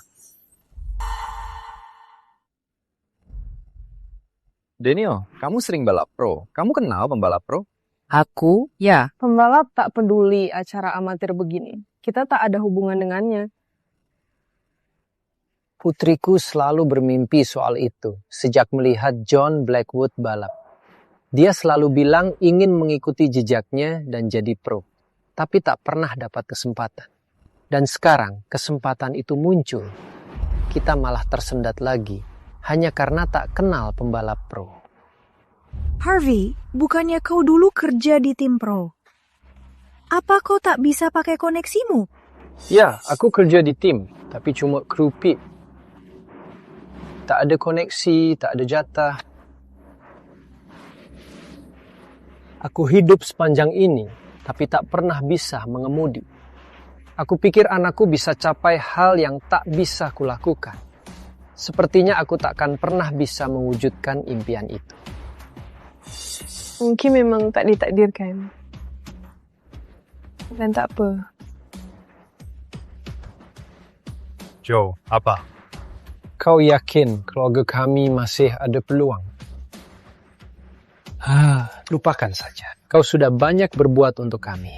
Daniel, kamu sering balap pro. Kamu kenal pembalap pro? Aku, ya. Pembalap tak peduli acara amatir begini. Kita tak ada hubungan dengannya. Putriku selalu bermimpi soal itu sejak melihat John Blackwood balap. Dia selalu bilang ingin mengikuti jejaknya dan jadi pro, tapi tak pernah dapat kesempatan. Dan sekarang kesempatan itu muncul. Kita malah tersendat lagi, hanya karena tak kenal pembalap pro. Harvey, bukannya kau dulu kerja di tim pro? Apa kau tak bisa pakai koneksimu? Ya, aku kerja di tim, tapi cuma kru pit. Tak ada koneksi, tak ada jatah. Aku hidup sepanjang ini, tapi tak pernah bisa mengemudi. Aku pikir anakku bisa capai hal yang tak bisa kulakukan. Sepertinya aku takkan pernah bisa mewujudkan impian itu. Mungkin memang tak ditakdirkan. Dan tak apa. Joe, apa? Kau yakin keluarga kami masih ada peluang? Lupakan saja. Kau sudah banyak berbuat untuk kami.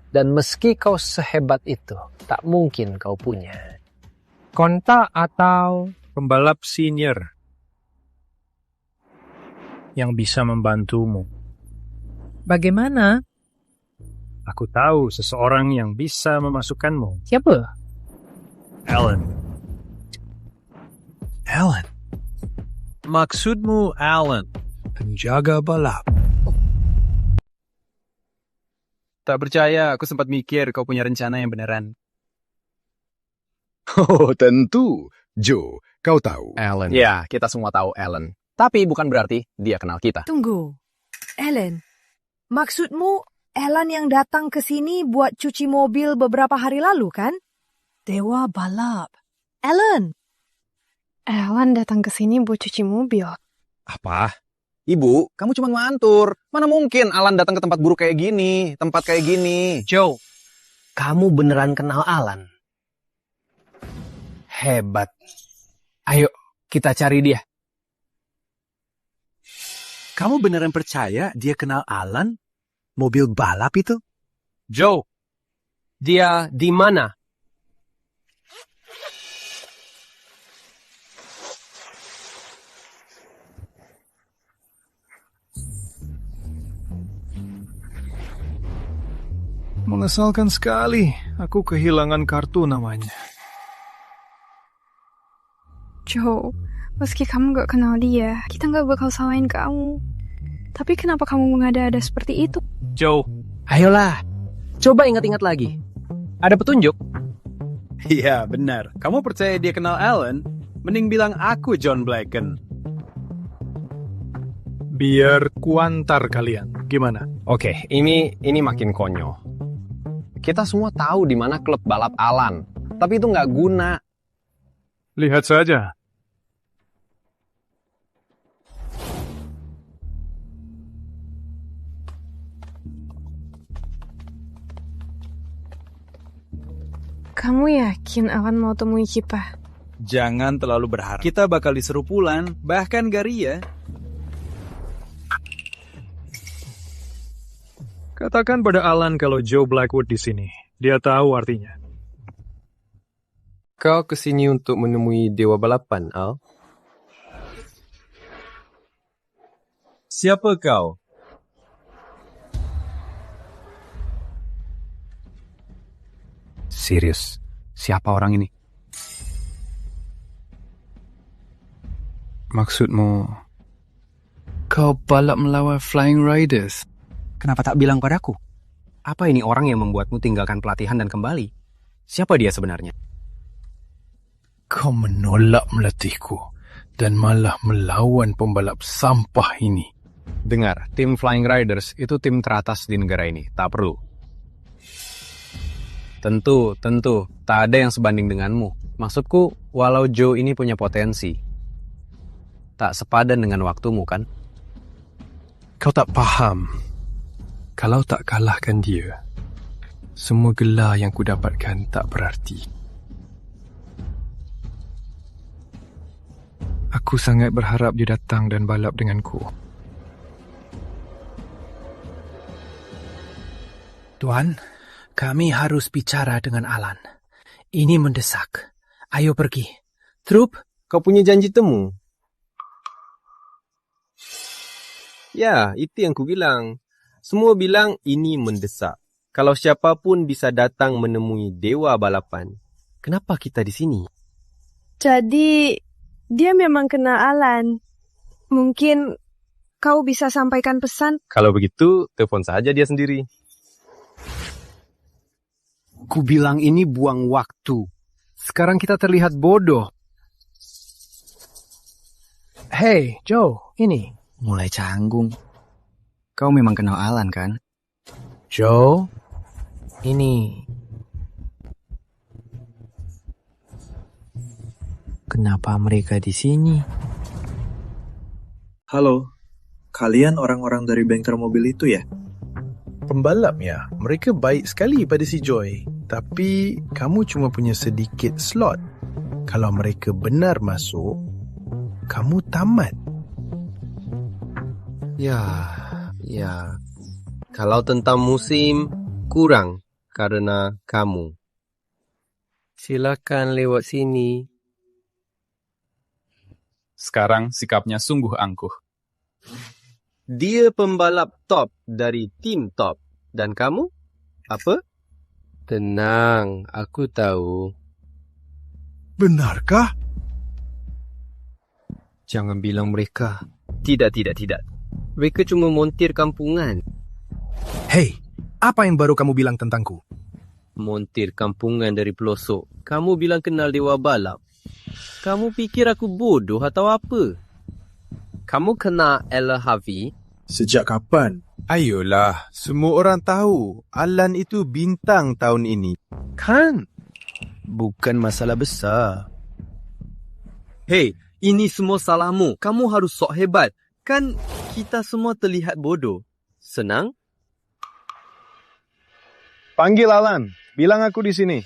Dan meski kau sehebat itu, tak mungkin kau punya. Konta atau pembalap senior yang bisa membantumu. Bagaimana? Aku tahu seseorang yang bisa memasukkanmu. Siapa? Alan. Alan? Maksudmu Alan, penjaga balap? Tak percaya, aku sempat mikir kau punya rencana yang beneran. Oh, tentu. Joe, kau tahu. Alan. Ya, kita semua tahu Alan. Tapi bukan berarti dia kenal kita. Tunggu. Alan, maksudmu Alan yang datang ke sini buat cuci mobil beberapa hari lalu, kan? Dewa balap. Alan. Alan datang ke sini buat cuci mobil. Apa? Ibu, kamu cuma ngantur. Mana mungkin Alan datang ke tempat buruk kayak gini, tempat kayak gini. Joe, kamu beneran kenal Alan? Hebat. Ayo, kita cari dia. Kamu beneran percaya dia kenal Alan? Mobil balap itu? Joe, dia di mana? Mengesalkan sekali. Aku kehilangan kartu namanya. Joe, meski kamu gak kenal dia, kita gak bakal salahin kamu. Tapi kenapa kamu mengada-ada seperti itu? Joe. Ayolah, coba ingat-ingat lagi. Ada petunjuk? Iya, benar. Kamu percaya dia kenal Alan? Mending bilang aku John Blacken. Biar kuantar kalian. Gimana? Oke, ini makin konyol. Kita semua tahu di mana klub balap Alan, tapi itu nggak guna. Lihat saja. Kamu yakin Alan mau temui kita? Jangan terlalu berharap. Kita bakal diseru pulang, bahkan Garia. Katakan pada Alan kalau Joe Blackwood di sini. Dia tahu artinya. Kau kesini untuk menemui Dewa Balapan, Al? Siapa kau? Serius, siapa orang ini? Maksudmu, kau balap melawan Flying Riders? Kenapa tak bilang padaku? Apa ini orang yang membuatmu tinggalkan pelatihan dan kembali? Siapa dia sebenarnya? Kau menolak melatihku dan malah melawan pembalap sampah ini. Dengar, tim Flying Riders itu tim teratas di negara ini. Tak perlu. Tentu. Tak ada yang sebanding denganmu. Maksudku, walau Joe ini punya potensi, tak sepadan dengan waktumu, kan? Kau tak paham. Kalau tak kalahkan dia, semua gelar yang ku dapatkan tak berarti. Aku sangat berharap dia datang dan balap denganku. Tuan, kami harus bicara dengan Alan. Ini mendesak. Ayo pergi. Trup, kau punya janji temu? Ya, itu yang ku bilang. Semua bilang ini mendesak. Kalau siapapun bisa datang menemui Dewa Balapan, kenapa kita di sini? Jadi, dia memang kena Alan. Mungkin kau bisa sampaikan pesan? Kalau begitu, telepon saja dia sendiri. Ku bilang ini buang waktu. Sekarang kita terlihat bodoh. Hey, Joe, ini. Mulai canggung. Kau memang kenal Alan, kan? Joe, ini. Kenapa mereka di sini? Halo, kalian orang-orang dari bengkel mobil itu ya? Pembalapnya, mereka baik sekali pada si Joy. Tapi kamu cuma punya sedikit slot. Kalau mereka benar masuk, kamu tamat. Ya. Kalau tentang musim, kurang karena kamu. Silakan lewat sini. Sekarang sikapnya sungguh angkuh. Dia pembalap top dari tim top. Dan kamu? Apa? Tenang, aku tahu. Benarkah? Jangan bilang mereka. Tidak. Mereka cuma montir kampungan. Hei, apa yang baru kamu bilang tentangku? Montir kampungan dari pelosok. Kamu bilang kenal Dewa Balap. Kamu pikir aku bodoh atau apa? Kamu kenal Ella Harvey? Sejak kapan? Ayolah, semua orang tahu Alan itu bintang tahun ini. Kan? Bukan masalah besar. Hei, ini semua salahmu. Kamu harus sok hebat. Kan kita semua terlihat bodoh. Senang? Panggil Alan. Bilang aku di sini.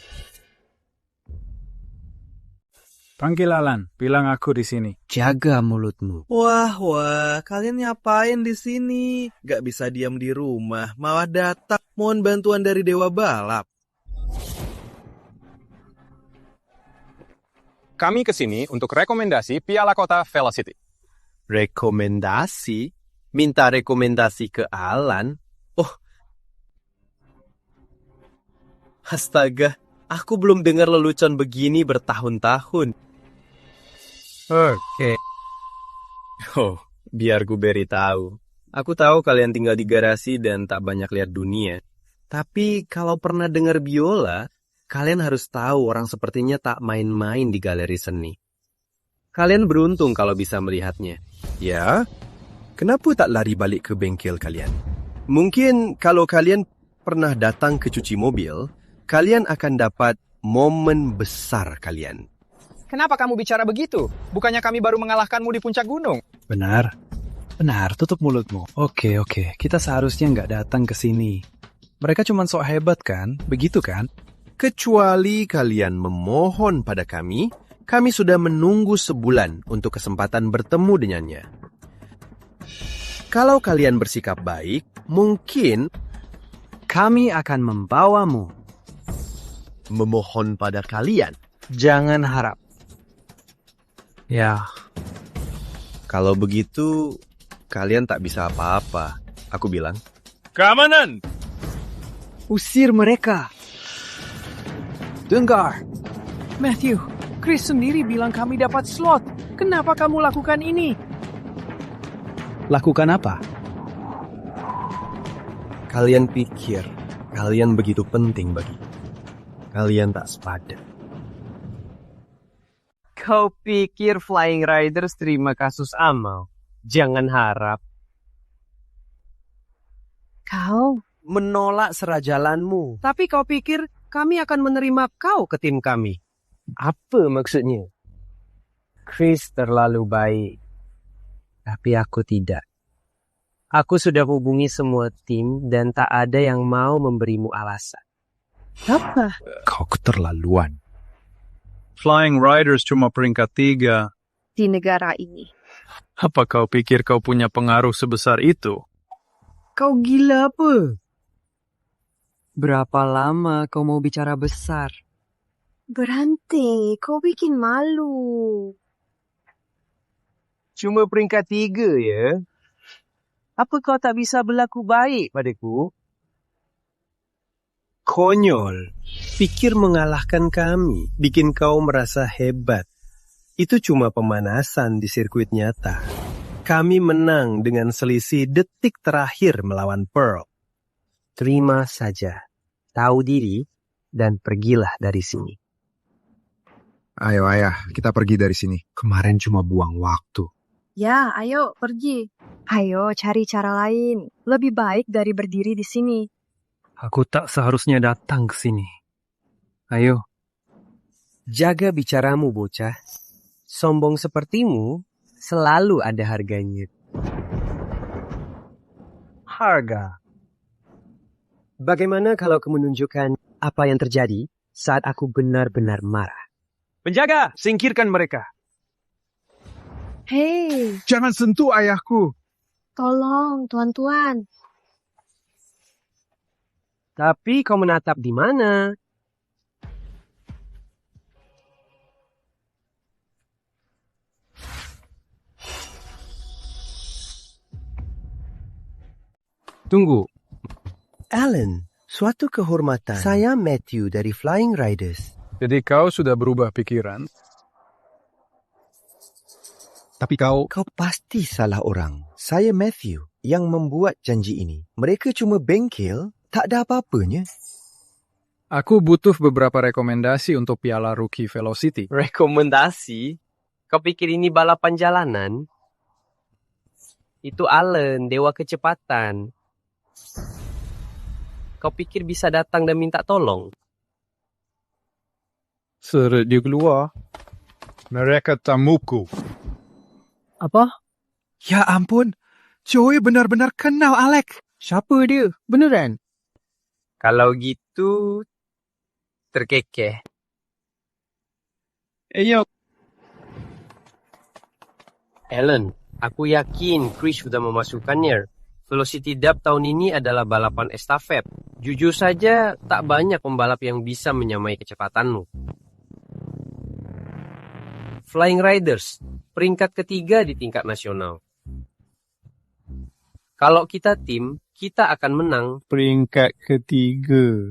Panggil Alan, bilang aku di sini. Jaga mulutmu. Wah, kalian ngapain di sini? Gak bisa diam di rumah, malah datang mohon bantuan dari Dewa Balap. Kami kesini untuk rekomendasi Piala Kota Velocity. Rekomendasi? Minta rekomendasi ke Alan? Oh. Astaga, aku belum dengar lelucon begini bertahun-tahun. Oke. Oh, biar gue beritahu. Aku tahu kalian tinggal di garasi dan tak banyak lihat dunia. Tapi kalau pernah dengar biola, kalian harus tahu orang sepertinya tak main-main di galeri seni. Kalian beruntung kalau bisa melihatnya. Ya? Kenapa tak lari balik ke bengkel kalian? Mungkin kalau kalian pernah datang ke cuci mobil, kalian akan dapat momen besar kalian. Kenapa kamu bicara begitu? Bukannya kami baru mengalahkanmu di puncak gunung? Benar, tutup mulutmu. Oke, kita seharusnya nggak datang ke sini. Mereka cuma sok hebat kan? Begitu kan? Kecuali kalian memohon pada kami sudah menunggu sebulan untuk kesempatan bertemu dengannya. Kalau kalian bersikap baik, mungkin kami akan membawamu. Memohon pada kalian. Jangan harap. Ya. Kalau begitu, kalian tak bisa apa-apa. Aku bilang. Keamanan! Usir mereka. Dengar. Matthew, Chris sendiri bilang kami dapat slot. Kenapa kamu lakukan ini? Lakukan apa? Kalian pikir kalian begitu penting bagi. Kalian tak sepadan. Kau pikir Flying Riders terima kasus amal? Jangan harap. Kau menolak serajalanmu. Tapi kau pikir kami akan menerima kau ke tim kami? Apa maksudnya? Chris terlalu baik. Tapi aku tidak. Aku sudah hubungi semua tim dan tak ada yang mau memberimu alasan. Apa? Kau keterlaluan. Flying Riders cuma peringkat 3. Di negara ini. Apa kau pikir kau punya pengaruh sebesar itu? Kau gila apa? Berapa lama kau mau bicara besar? Berhenti, kau bikin malu. Cuma peringkat 3 ya? Apa kau tak bisa berlaku baik padaku? Konyol. Pikir mengalahkan kami, bikin kau merasa hebat. Itu cuma pemanasan di sirkuit nyata. Kami menang dengan selisih detik terakhir melawan Pearl. Terima saja. Tahu diri dan pergilah dari sini. Ayo ayah, kita pergi dari sini. Kemarin cuma buang waktu. Ya, ayo pergi. Ayo cari cara lain. Lebih baik dari berdiri di sini. Aku tak seharusnya datang ke sini. Ayo. Jaga bicaramu, bocah. Sombong sepertimu selalu ada harganya. Harga. Bagaimana kalau aku menunjukkan apa yang terjadi saat aku benar-benar marah? Penjaga, singkirkan mereka. Hei, Jangan sentuh ayahku. tolong, tuan-tuan. Tapi kau menatap di mana? Tunggu. Alan, suatu kehormatan. Saya Matthew dari Flying Riders. Jadi kau sudah berubah pikiran? Tapi kau pasti salah orang. Saya Matthew yang membuat janji ini. Mereka cuma bengkel, tak ada apa-apanya. Aku butuh beberapa rekomendasi untuk Piala Rookie Velocity. Rekomendasi? Kau pikir ini balapan jalanan? Itu Alan, dewa kecepatan. Kau pikir bisa datang dan minta tolong? Seret dia keluar. Mereka tamuku. Apa? Ya ampun, Joey benar-benar kenal Alex. Siapa dia? Beneran? Kalau gitu, terkekeh. Ayo. Alan, aku yakin Chris sudah memasukkannya. Velocity Dub tahun ini adalah balapan estafet. Jujur saja, tak banyak pembalap yang bisa menyamai kecepatanmu. Flying Riders, peringkat ketiga di tingkat nasional. Kalau kita tim, kita akan menang. Peringkat ketiga.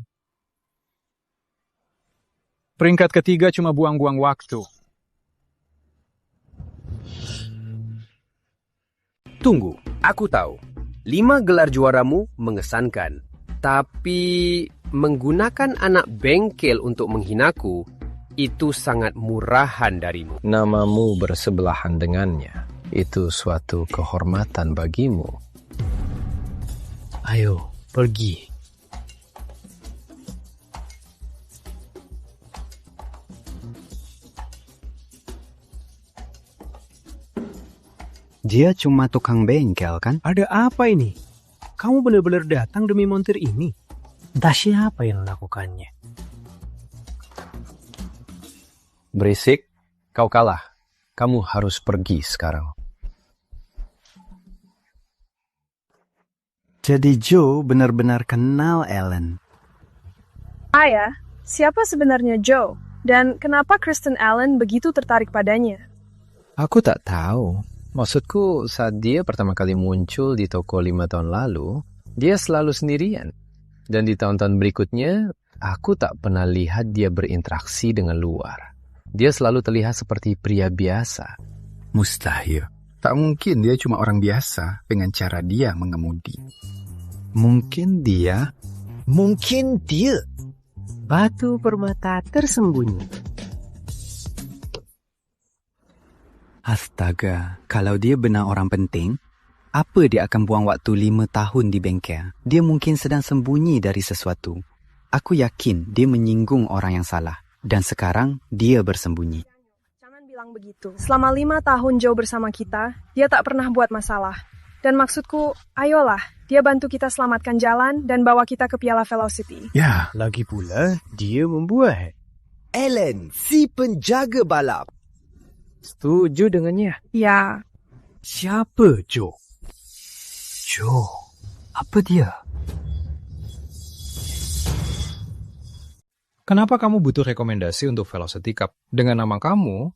Peringkat ketiga cuma buang-buang waktu. Tunggu, aku tahu. 5 gelar juaramu mengesankan. Tapi menggunakan anak bengkel untuk menghinaku, itu sangat murahan darimu. Namamu bersebelahan dengannya. Itu suatu kehormatan bagimu. Ayo, pergi. Dia cuma tukang bengkel, kan? Ada apa ini? Kamu benar-benar datang demi montir ini? Entah siapa yang melakukannya. Berisik, kau kalah. Kamu harus pergi sekarang. Jadi Joe benar-benar kenal Alan. Ayah, siapa sebenarnya Joe? Dan kenapa Kristen Allen begitu tertarik padanya? Aku tak tahu. Maksudku, saat dia pertama kali muncul di toko 5 tahun lalu, dia selalu sendirian. Dan di tahun-tahun berikutnya, aku tak pernah lihat dia berinteraksi dengan luar. Dia selalu terlihat seperti pria biasa. Mustahil. Tak mungkin dia cuma orang biasa dengan cara dia mengemudi. Mungkin dia Batu permata tersembunyi. Astaga, kalau dia benar orang penting, apa dia akan buang waktu 5 tahun di bengkel? Dia mungkin sedang sembunyi dari sesuatu. Aku yakin dia menyinggung orang yang salah. Dan sekarang dia bersembunyi. Jangan bilang begitu. Selama 5 tahun Joe bersama kita, dia tak pernah buat masalah. Dan maksudku, ayolah, dia bantu kita selamatkan jalan dan bawa kita ke Piala Velocity. Ya, lagi pula dia membuat. Ellen, si penjaga balap. Setuju dengannya. Ya. Siapa Joe? Joe, apa dia? Kenapa kamu butuh rekomendasi untuk Velocity Cup? Dengan nama kamu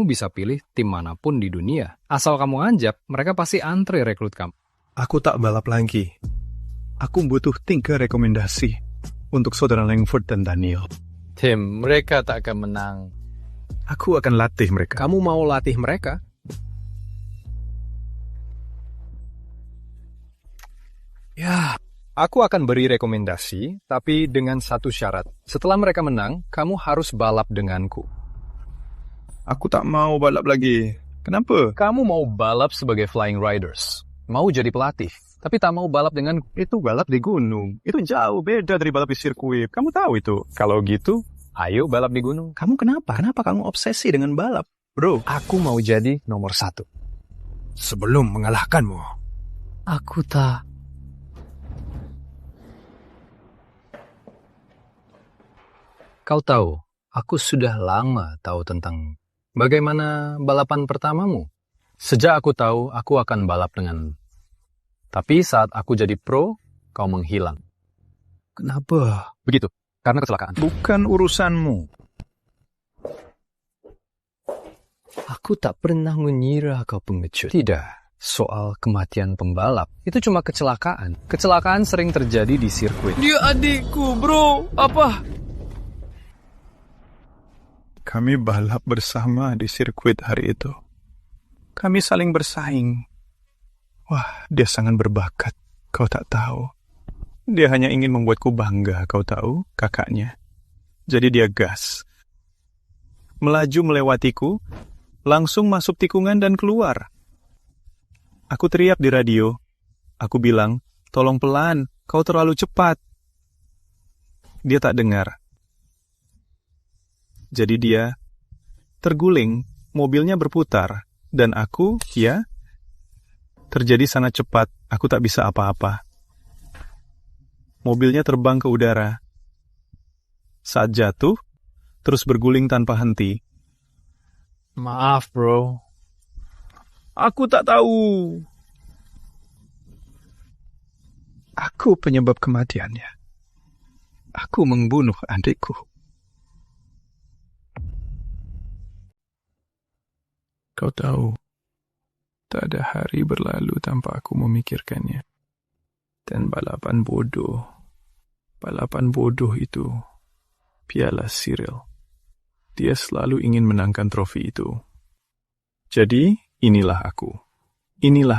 bisa pilih tim manapun di dunia. Asal kamu ajak, mereka pasti antre rekrut kamu. Aku tak balap lagi. Aku butuh 3 rekomendasi untuk saudara Langford dan Daniel. Tim, mereka tak akan menang. Aku akan latih mereka. Kamu mau latih mereka? Ya, aku akan beri rekomendasi, tapi dengan satu syarat. Setelah mereka menang, kamu harus balap denganku. Aku tak mau balap lagi. Kenapa? Kamu mau balap sebagai Flying Riders. Mau jadi pelatih, tapi tak mau balap dengan... Itu balap di gunung. Itu jauh beda dari balap di sirkuit. Kamu tahu itu. Kalau gitu, ayo balap di gunung. Kamu kenapa? Kenapa kamu obsesi dengan balap? Bro, aku mau jadi nomor 1. Sebelum mengalahkanmu. Aku tak... Kau tahu, aku sudah lama tahu tentang bagaimana balapan pertamamu. Sejak aku tahu, aku akan balap dengan... Tapi saat aku jadi pro, kau menghilang. Kenapa? Begitu, karena kecelakaan. Bukan urusanmu. Aku tak pernah mengira kau pengecut. Tidak, soal kematian pembalap. Itu cuma kecelakaan. Kecelakaan sering terjadi di sirkuit. Dia adikku, bro. Apa? Kami balap bersama di sirkuit hari itu. Kami saling bersaing. Wah, dia sangat berbakat. Kau tak tahu. Dia hanya ingin membuatku bangga, kau tahu, kakaknya. Jadi dia gas. Melaju melewatiku, langsung masuk tikungan dan keluar. Aku teriak di radio. Aku bilang, tolong pelan, kau terlalu cepat. Dia tak dengar. Jadi dia terguling, mobilnya berputar, dan aku, ya, terjadi sangat cepat, aku tak bisa apa-apa. Mobilnya terbang ke udara. Saat jatuh, terus berguling tanpa henti. Maaf, bro. Aku tak tahu. Aku penyebab kematiannya. Aku membunuh adikku. Kau tahu, tak ada hari berlalu tanpa aku memikirkannya. Dan balapan bodoh itu, Piala Cyril. Dia selalu ingin menangkan trofi itu. Jadi, inilah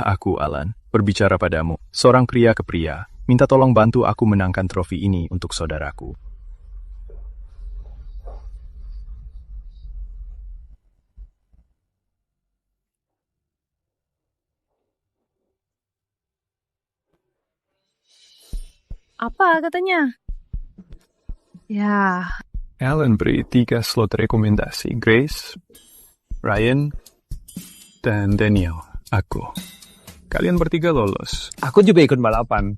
aku, Alan, berbicara padamu, seorang pria ke pria, minta tolong bantu aku menangkan trofi ini untuk saudaraku. Apa katanya? Ya. Alan beri 3 slot rekomendasi. Grace, Ryan, dan Daniel. Aku. Kalian bertiga lolos. Aku juga ikut balapan.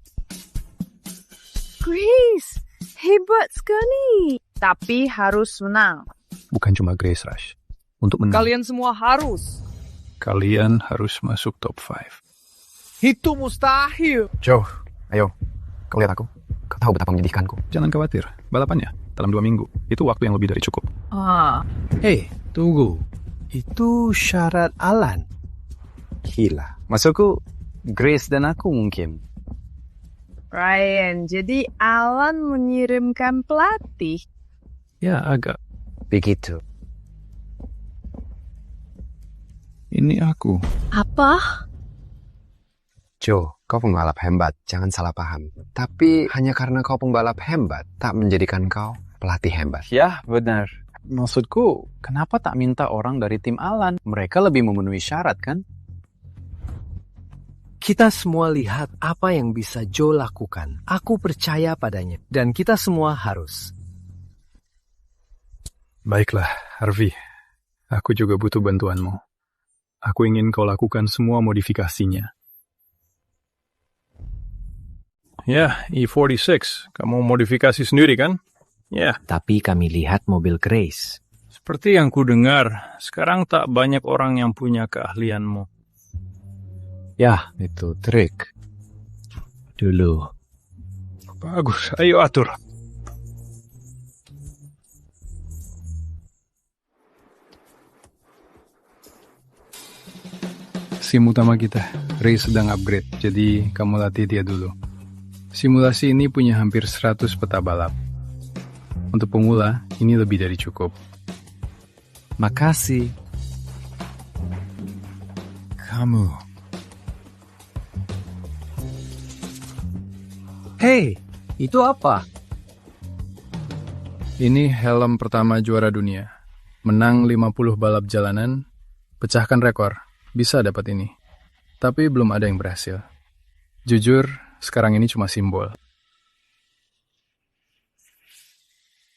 Grace, hebat sekali. Tapi harus menang. Bukan cuma Grace Rush. Untuk menang. Kalian semua harus. Kalian harus masuk top 5. Itu mustahil. Joe, ayo. Kau lihat aku. Kau tahu betapa menyedihkanku. Jangan khawatir, balapannya dalam 2 minggu. Itu waktu yang lebih dari cukup. Hei, tunggu. Itu syarat Alan. Gila. Maksudku, Grace dan aku mungkin. Ryan, jadi Alan mengirimkan pelatih? Ya, agak. Begitu. Ini aku. Apa? Joe, kau pembalap hebat, jangan salah paham. Tapi hanya karena kau pembalap hebat, tak menjadikan kau pelatih hebat. Ya, benar. Maksudku, kenapa tak minta orang dari tim Alan? Mereka lebih memenuhi syarat, kan? Kita semua lihat apa yang bisa Joe lakukan. Aku percaya padanya. Dan kita semua harus. Baiklah, Harvey. Aku juga butuh bantuanmu. Aku ingin kau lakukan semua modifikasinya. Ya, E46. Kamu modifikasi sendiri, kan? Ya. Tapi kami lihat mobil Grace. Seperti yang ku dengar, sekarang tak banyak orang yang punya keahlianmu. Ya, itu trik. Dulu. Bagus, ayo atur. Sim utama kita, Ray sedang upgrade, jadi kamu latih dia dulu. Simulasi ini punya hampir 100 peta balap. Untuk pemula, ini lebih dari cukup. Makasih. Kamu. Hei, itu apa? Ini helm pertama juara dunia. Menang 50 balap jalanan, pecahkan rekor. Bisa dapat ini. Tapi belum ada yang berhasil. Jujur, sekarang ini cuma simbol.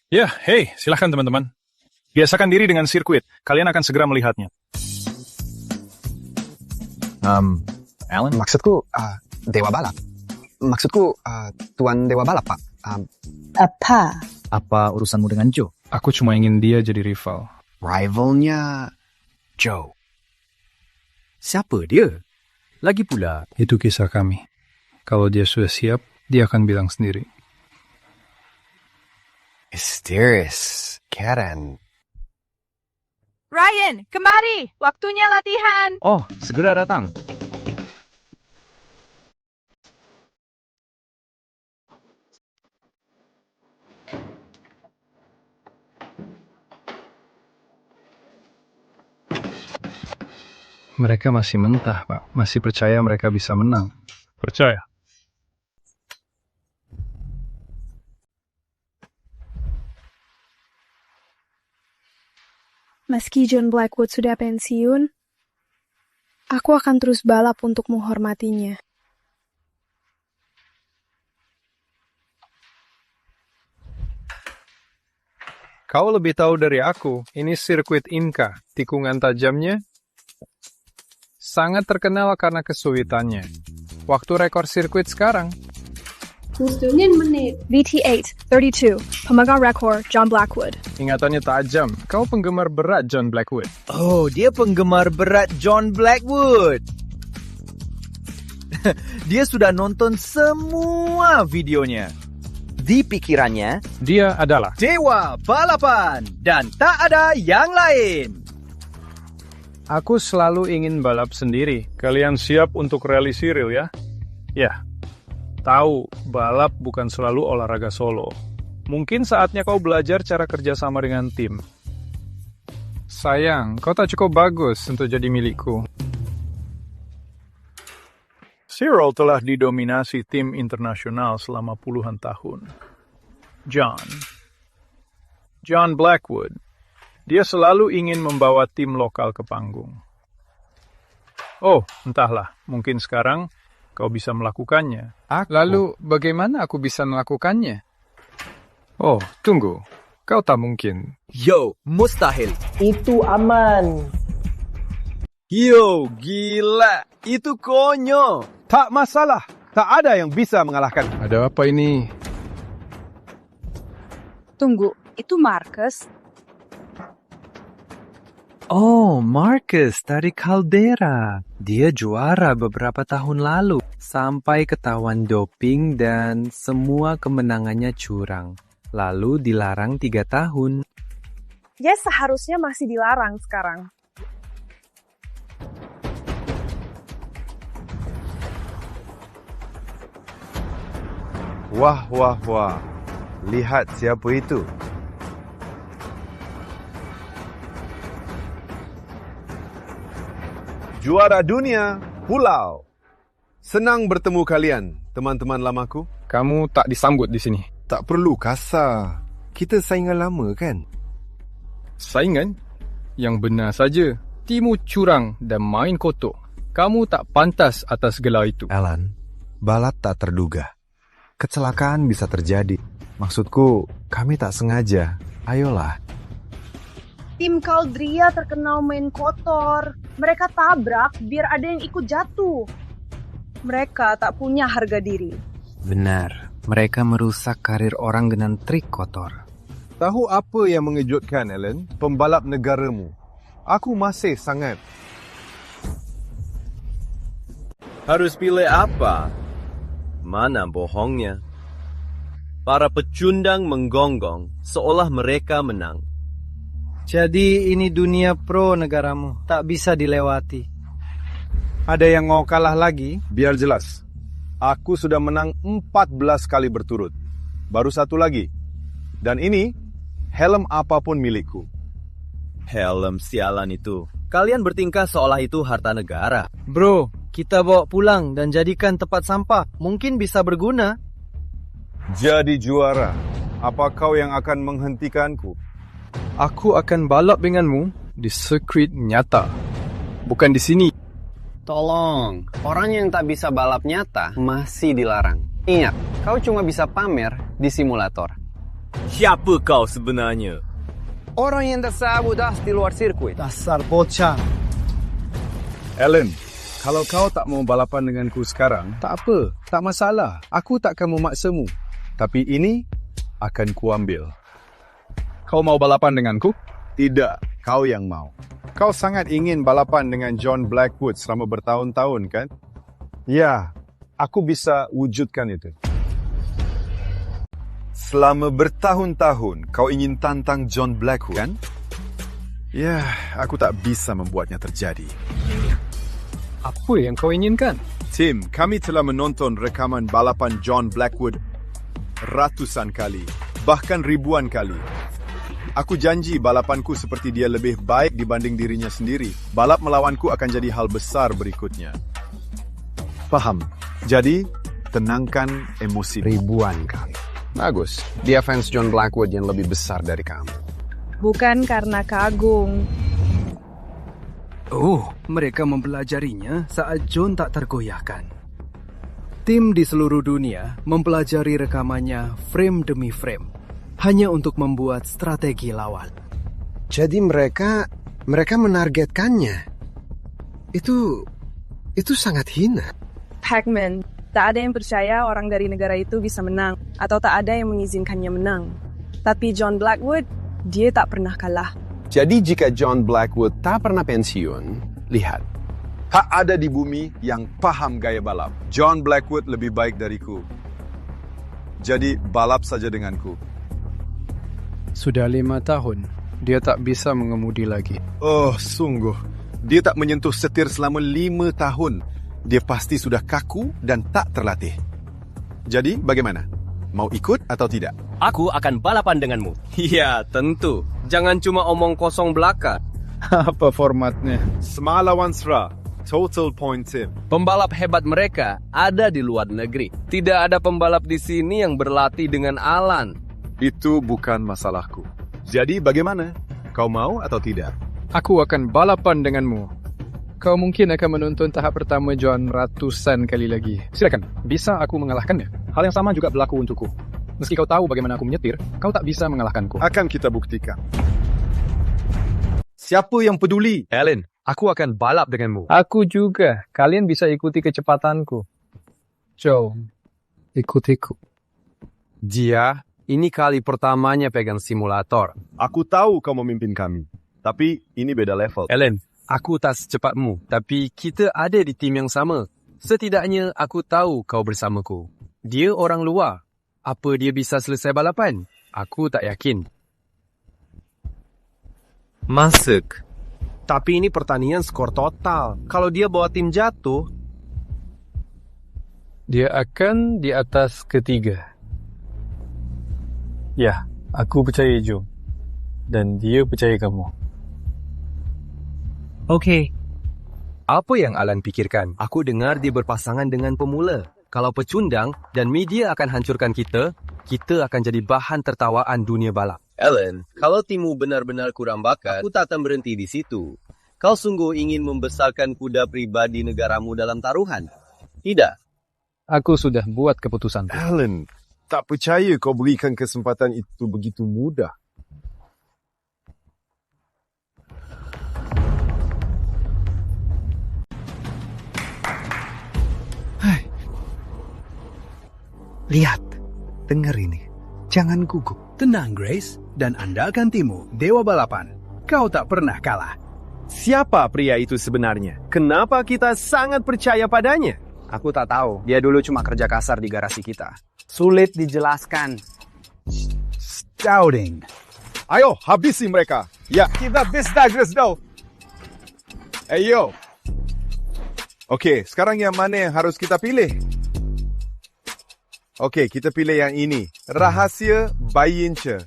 Ya, hei, silahkan teman-teman. Biasakan diri dengan sirkuit. Kalian akan segera melihatnya. Alan? Maksudku, Dewa Balap. Maksudku, Tuan Dewa Balap, Pak. Apa? Apa urusanmu dengan Joe? Aku cuma ingin dia jadi rival. Rivalnya Joe. Siapa dia? Lagi pula. Itu kisah kami. Kalau dia sudah siap, dia akan bilang sendiri. Mysterious. Karen. Ryan, kemari. Waktunya latihan. Oh, segera datang. Mereka masih mentah, Pak. Masih percaya mereka bisa menang. Percaya. Meski John Blackwood sudah pensiun, aku akan terus balap untuk menghormatinya. Kau lebih tahu dari aku. Ini sirkuit Inca. Tikungan tajamnya sangat terkenal karena kesulitannya. Waktu rekor sirkuit sekarang. VT8, 32, pemegang rekor John Blackwood. Ingatannya tajam. Kau penggemar berat John Blackwood. Oh, dia penggemar berat John Blackwood. Dia sudah nonton semua videonya. Di pikirannya, dia adalah Dewa Balapan dan tak ada yang lain. Aku selalu ingin balap sendiri. Kalian siap untuk rally Cyril ya? Ya. Tahu, balap bukan selalu olahraga solo. Mungkin saatnya kau belajar cara kerjasama dengan tim. Sayang, kau tak cukup bagus untuk jadi milikku. Cyril telah didominasi tim internasional selama puluhan tahun. John Blackwood. Dia selalu ingin membawa tim lokal ke panggung. Oh, entahlah. Mungkin sekarang kau bisa melakukannya. Lalu, bagaimana aku bisa melakukannya? Oh, tunggu. Kau tak mungkin. Yo, mustahil. Itu aman. Yo, gila. Itu konyol. Tak masalah. Tak ada yang bisa mengalahkan. Ada apa ini? Tunggu, itu Marcus? Oh, Marcus dari Caldera. Dia juara beberapa tahun lalu. sampai ketahuan doping dan semua kemenangannya curang. Lalu dilarang 3 tahun. Ya seharusnya masih dilarang sekarang. Wah, wah, wah. Lihat siapa itu. Juara dunia pulau. Senang bertemu kalian, teman-teman lamaku. Kamu tak disambut di sini. Tak perlu kasar. Kita saingan lama kan? Saingan? Yang benar saja. Timmu curang dan main kotor. Kamu tak pantas atas gelar itu. Alan, balap tak terduga. Kecelakaan bisa terjadi. Maksudku, kami tak sengaja. Ayolah. Tim Caldria terkenal main kotor. Mereka tabrak biar ada yang ikut jatuh. Mereka tak punya harga diri. Benar, mereka merusak karir orang dengan trik kotor. Tahu apa yang mengejutkan, Alan? Pembalap negaramu. Aku masih sangat. Harus pilih apa? Mana bohongnya? Para pecundang menggonggong seolah mereka menang. Jadi ini dunia pro negaramu, tak bisa dilewati. Ada yang mau kalah lagi? Biar jelas. Aku sudah menang 14 kali berturut. Baru 1 lagi. Dan ini, helm apapun milikku. Helm sialan itu. Kalian bertingkah seolah itu harta negara. Bro, kita bawa pulang dan jadikan tempat sampah. Mungkin bisa berguna. Jadi juara, apa kau yang akan menghentikanku? Aku akan balap denganmu di sirkuit nyata. Bukan di sini. Tolong, orang yang tak bisa balap nyata masih dilarang. Ingat, kau cuma bisa pamer di simulator. Siapa kau sebenarnya? Orang yang tak sabudas di luar sirkuit. Dasar bocah. Alan, kalau kau tak mau balapan denganku sekarang, tak apa, tak masalah. Aku takkan memaksamu. Tapi ini akan kuambil. Kau mau balapan denganku? Tidak, kau yang mau. Kau sangat ingin balapan dengan John Blackwood selama bertahun-tahun, kan? Ya, aku bisa wujudkan itu. Selama bertahun-tahun, kau ingin tantang John Blackwood, kan? Ya, aku tak bisa membuatnya terjadi. Apa yang kau inginkan? Tim, kami telah menonton rekaman balapan John Blackwood ratusan kali, bahkan ribuan kali. Aku janji balapanku seperti dia lebih baik dibanding dirinya sendiri. Balap melawanku akan jadi hal besar berikutnya. Paham? Jadi, tenangkan emosi. Ribuan kali. Bagus, dia fans John Blackwood yang lebih besar dari kamu. Bukan karena kagum. Oh, mereka mempelajarinya saat John tak tergoyahkan. Tim di seluruh dunia mempelajari rekamannya frame demi frame, hanya untuk membuat strategi lawan. Jadi mereka menargetkannya. Itu sangat hina. Pac-Man, tak ada yang percaya orang dari negara itu bisa menang, atau tak ada yang mengizinkannya menang. Tapi John Blackwood, dia tak pernah kalah. Jadi jika John Blackwood tak pernah pensiun, lihat. Tak ada di bumi yang paham gaya balap. John Blackwood lebih baik dariku. Jadi balap saja denganku. Sudah 5 tahun, dia tak bisa mengemudi lagi. Oh, sungguh. Dia tak menyentuh setir selama 5 tahun. Dia pasti sudah kaku dan tak terlatih. Jadi, bagaimana? Mau ikut atau tidak? Aku akan balapan denganmu. Iya, tentu. Jangan cuma omong kosong belaka. Apa formatnya? Sma lawan Sra. Total point team. Pembalap hebat mereka ada di luar negeri. Tidak ada pembalap di sini yang berlatih dengan Alan. Itu bukan masalahku. Jadi bagaimana? Kau mau atau tidak? Aku akan balapan denganmu. Kau mungkin akan menonton tahap pertama John ratusan kali lagi. Silakan, bisa aku mengalahkannya. Hal yang sama juga berlaku untukku. Meski kau tahu bagaimana aku menyetir, kau tak bisa mengalahkanku. Akan kita buktikan. Siapa yang peduli? Alan, aku akan balap denganmu. Aku juga. Kalian bisa ikuti kecepatanku. Joe, ikutiku. Dia, ini kali pertamanya pegang simulator. Aku tahu kau memimpin kami. Tapi ini beda level. Alan, aku tak secepatmu. Tapi kita ada di tim yang sama. Setidaknya aku tahu kau bersamaku. Dia orang luar. Apa dia bisa selesai balapan? Aku tak yakin. Masuk. Tapi ini pertandingan skor total. Kalau dia bawa tim jatuh, Dia akan di atas ketiga. Ya, aku percaya Joe. Dan dia percaya kamu. Okey. Apa yang Alan pikirkan? Aku dengar dia berpasangan dengan pemula. Kalau pecundang dan media akan hancurkan kita, kita akan jadi bahan tertawaan dunia balap. Alan, kalau timmu benar-benar kurang bakat, aku tak akan berhenti di situ. Kau sungguh ingin membesarkan kuda pribadi negaramu dalam taruhan? Tidak. Aku sudah buat keputusan. Alan, tak percaya kau berikan kesempatan itu begitu mudah. Lihat, dengar ini. Jangan gugup. Tenang, Grace. Dan andalkan timmu, Dewa Balapan. Kau tak pernah kalah. Siapa pria itu sebenarnya? Kenapa kita sangat percaya padanya? Aku tak tahu. Dia dulu cuma kerja kasar di garasi kita. Sulit dijelaskan. Doubting. Ayo, habisi mereka. Ya, kita distract now. Ayo. Okey, sekarang yang mana yang harus kita pilih? Okey, kita pilih yang ini. Rahasia Bayinca.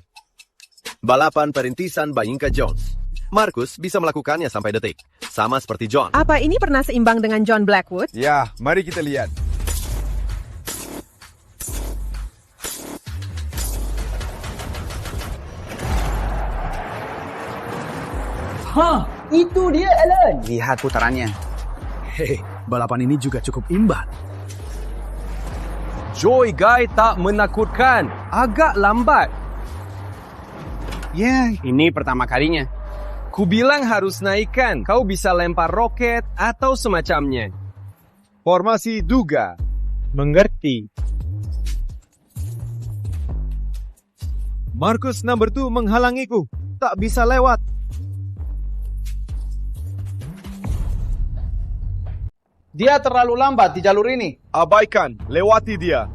Balapan perintisan Bayinca Jones. Marcus bisa melakukannya sampai detik. Sama seperti John. Apa ini pernah seimbang dengan John Blackwood? Ya, mari kita lihat. Hah, itu dia Alan. Lihat putarannya. Hei, balapan ini juga cukup imbang. Joy Guy tak menakutkan. Agak lambat. Ya, ini pertama kalinya. Ku bilang harus naikkan. Kau bisa lempar roket atau semacamnya. Formasi duga. Mengerti. Marcus number 2 menghalangiku. Tak bisa lewat. Dia terlalu lambat di jalur ini. Abaikan, lewati dia.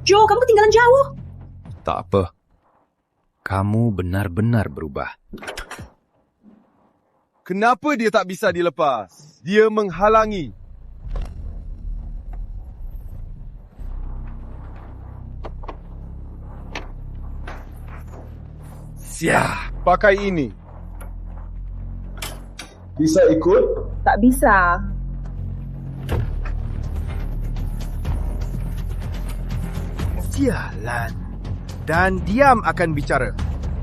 Joe, kamu ketinggalan jauh. Tak apa. Kamu benar-benar berubah. Kenapa dia tak bisa dilepas? Dia menghalangi. Siap, pakai ini. Bisa ikut? Tak bisa. Sialan. Dan diam akan bicara.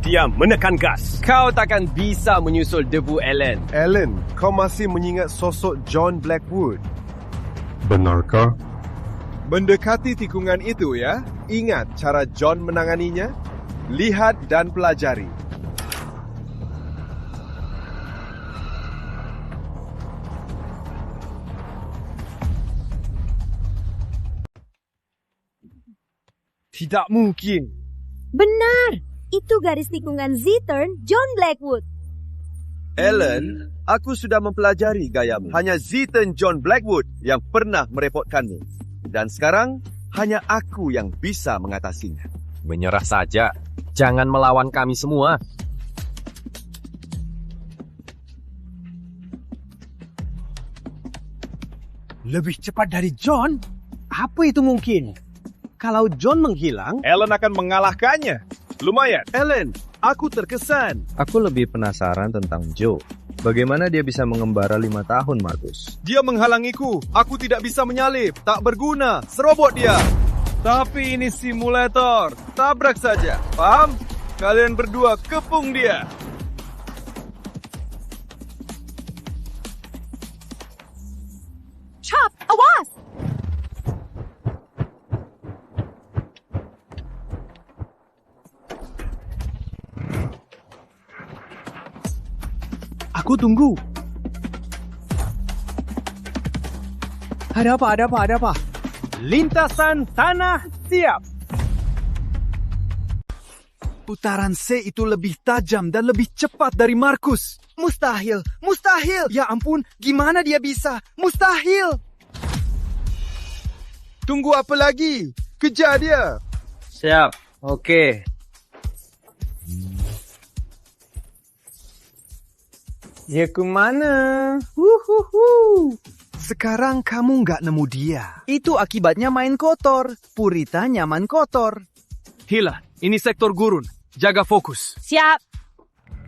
Diam, menekan gas. Kau takkan bisa menyusul debu Alan. Alan, kau masih mengingat sosok John Blackwood? Benarkah? Mendekati tikungan itu ya. Ingat cara John menanganinya. Lihat dan pelajari. Tidak mungkin. Benar. Itu garis tikungan Z-turn John Blackwood. Alan, aku sudah mempelajari gayamu. Hanya Z-turn John Blackwood yang pernah merepotkanmu. Dan sekarang, hanya aku yang bisa mengatasinya. Menyerah saja. Jangan melawan kami semua. Lebih cepat dari John? Apa itu mungkin? Kalau John menghilang, Alan akan mengalahkannya. Lumayan. Alan, aku terkesan. Aku lebih penasaran tentang Joe. Bagaimana dia bisa mengembara 5 tahun, Marcus? Dia menghalangiku. Aku tidak bisa menyalip. Tak berguna. Serobot dia. Tapi ini simulator. Tabrak saja. Paham? Kalian berdua kepung dia. Chop, awas! Aku tunggu. Ada apa? Lintasan tanah siap. Putaran C itu lebih tajam dan lebih cepat dari Markus. Mustahil, mustahil. Ya ampun, gimana dia bisa? Mustahil. Tunggu apa lagi? Kejar dia. Siap, oke. Dia kemana? Sekarang kamu nggak nemu dia. Itu akibatnya main kotor. Purita nyaman kotor. Hila, ini sektor gurun. Jaga fokus. Siap.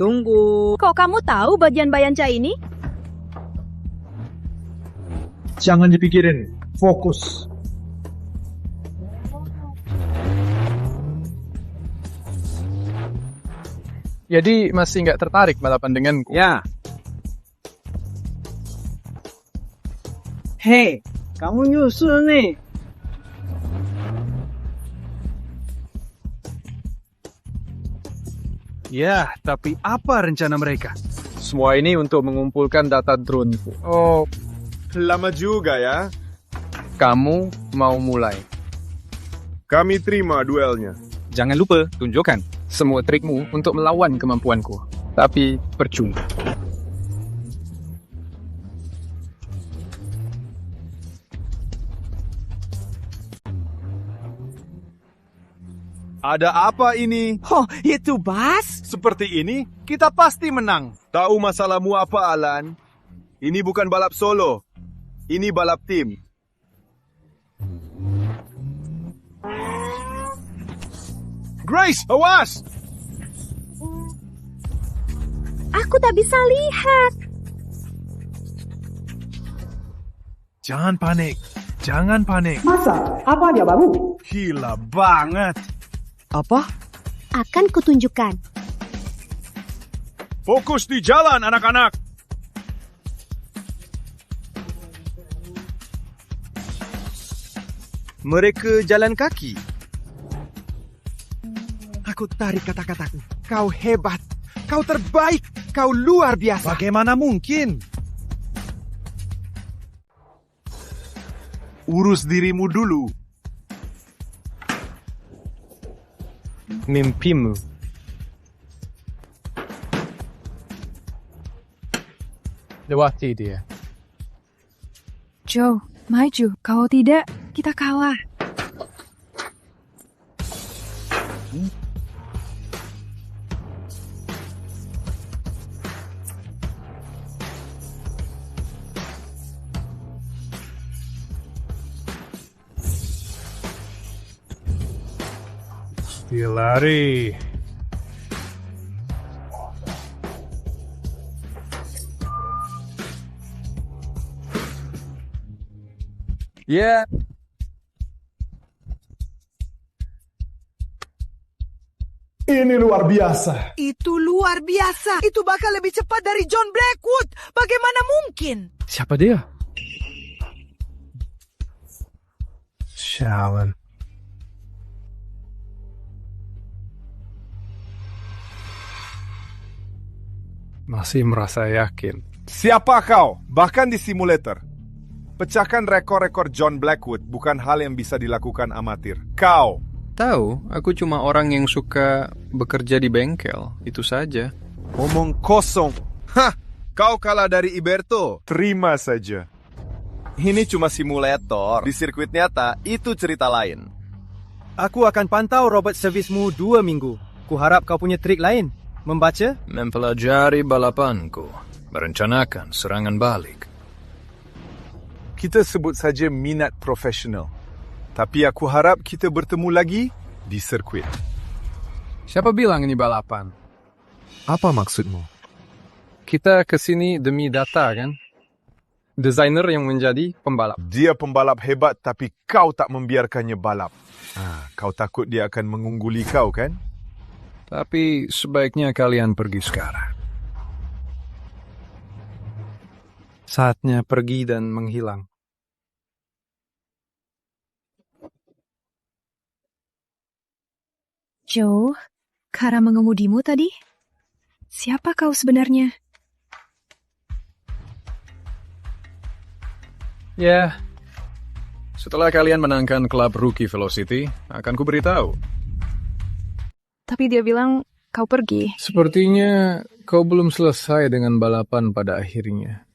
Tunggu. Kok kamu tahu bagian Bayanca ini? Jangan dipikirin. Fokus. Jadi masih nggak tertarik balapan denganku? Ya. Hei, kamu nyusul nih. Ya, tapi apa rencana mereka? Semua ini untuk mengumpulkan data drone-ku. Oh, lama juga ya. Kamu mau mulai? Kami terima duelnya. Jangan lupa tunjukkan semua trikmu untuk melawan kemampuanku. Tapi percuma. Ada apa ini? Oh, itu Bas? Seperti ini, kita pasti menang. Tahu masalahmu apa, Alan? Ini bukan balap solo. Ini balap tim. Grace, awas! Aku tak bisa lihat. Jangan panik. Jangan panik. Masa? Apa dia baru? Gila banget. Apa? Akan kutunjukkan. Fokus di jalan, anak-anak. Mereka jalan kaki. Aku tarik kata-kataku. Kau hebat. Kau terbaik. Kau luar biasa. Bagaimana mungkin? Urus dirimu dulu. Mimpimu. Lewati dia. Joe, maju. Kalau tidak, kita kalah. Dia lari. Ya. Ini luar biasa. Itu luar biasa. Itu bakal lebih cepat dari John Blackwood. Bagaimana mungkin? Siapa dia? Shalan. Masih merasa yakin. Siapa kau? Bahkan di simulator. Pecahkan rekor-rekor John Blackwood bukan hal yang bisa dilakukan amatir. Kau. Tahu, aku cuma orang yang suka bekerja di bengkel. Itu saja. Omong kosong. Hah, kau kalah dari Iberto. Terima saja. Ini cuma simulator. Di sirkuit nyata, itu cerita lain. Aku akan pantau robot servismu 2 minggu. Kuharap kau punya trik lain. Membaca? Mempelajari balapanku. Merencanakan serangan balik. Kita sebut saja minat profesional. Tapi aku harap kita bertemu lagi di sirkuit. Siapa bilang ini balapan? Apa maksudmu? Kita kesini demi data, kan? Desainer yang menjadi pembalap. Dia pembalap hebat, tapi kau tak membiarkannya balap. Kau takut dia akan mengungguli kau, kan? Tapi sebaiknya kalian pergi sekarang. Saatnya pergi dan menghilang. Joe, cara mengemudimu tadi? Siapa kau sebenarnya? Ya, setelah kalian menangkan klub Rookie Velocity, akan kuberitahu. Tapi dia bilang kau pergi. Sepertinya kau belum selesai dengan balapan pada akhirnya.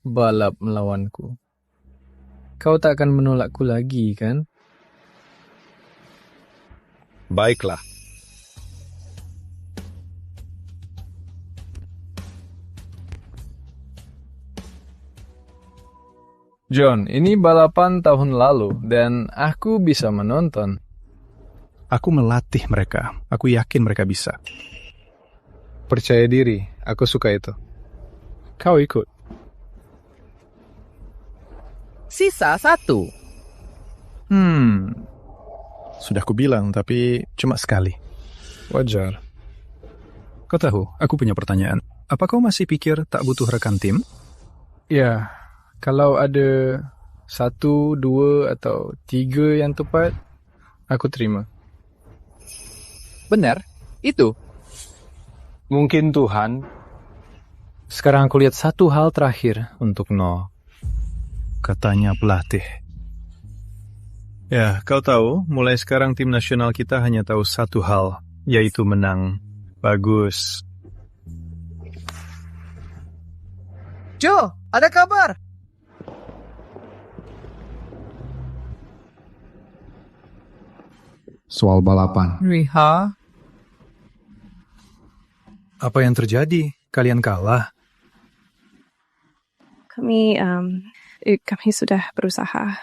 Balap melawanku. Kau tak akan menolakku lagi, kan? Baiklah. John, ini balapan tahun lalu dan aku bisa menonton. Aku melatih mereka. Aku yakin mereka bisa. Percaya diri, aku suka itu. Kau ikut. Sisa 1. Sudah kubilang, tapi cuma sekali. Wajar. Kau tahu, aku punya pertanyaan. Apa kau masih pikir tak butuh rekan tim? Ya, kalau ada 1, 2, atau 3 yang tepat, aku terima. Benar, itu. Mungkin Tuhan. Sekarang aku lihat satu hal terakhir untuk No. Katanya pelatih. Ya, kau tahu, mulai sekarang tim nasional kita hanya tahu satu hal, yaitu menang. Bagus. Joe, ada kabar? Soal balapan. Riha? Apa yang terjadi? Kalian kalah? Kami sudah berusaha.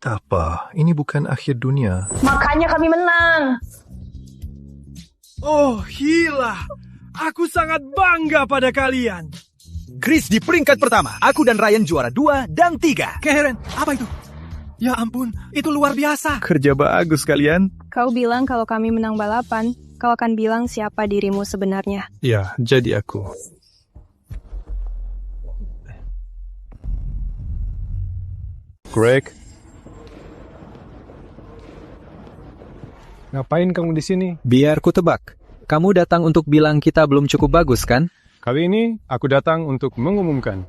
Apa? Ini bukan akhir dunia. Makanya kami menang. Oh, gila. Aku sangat bangga pada kalian. Chris di peringkat pertama. Aku dan Ryan juara 2 dan 3. Karen, apa itu? Ya ampun, itu luar biasa. Kerja bagus kalian. Kau bilang kalau kami menang balapan, kau akan bilang siapa dirimu sebenarnya. Ya, jadi aku. Greg. Ngapain kamu di sini? Biar ku tebak. Kamu datang untuk bilang kita belum cukup bagus, kan? Kali ini aku datang untuk mengumumkan.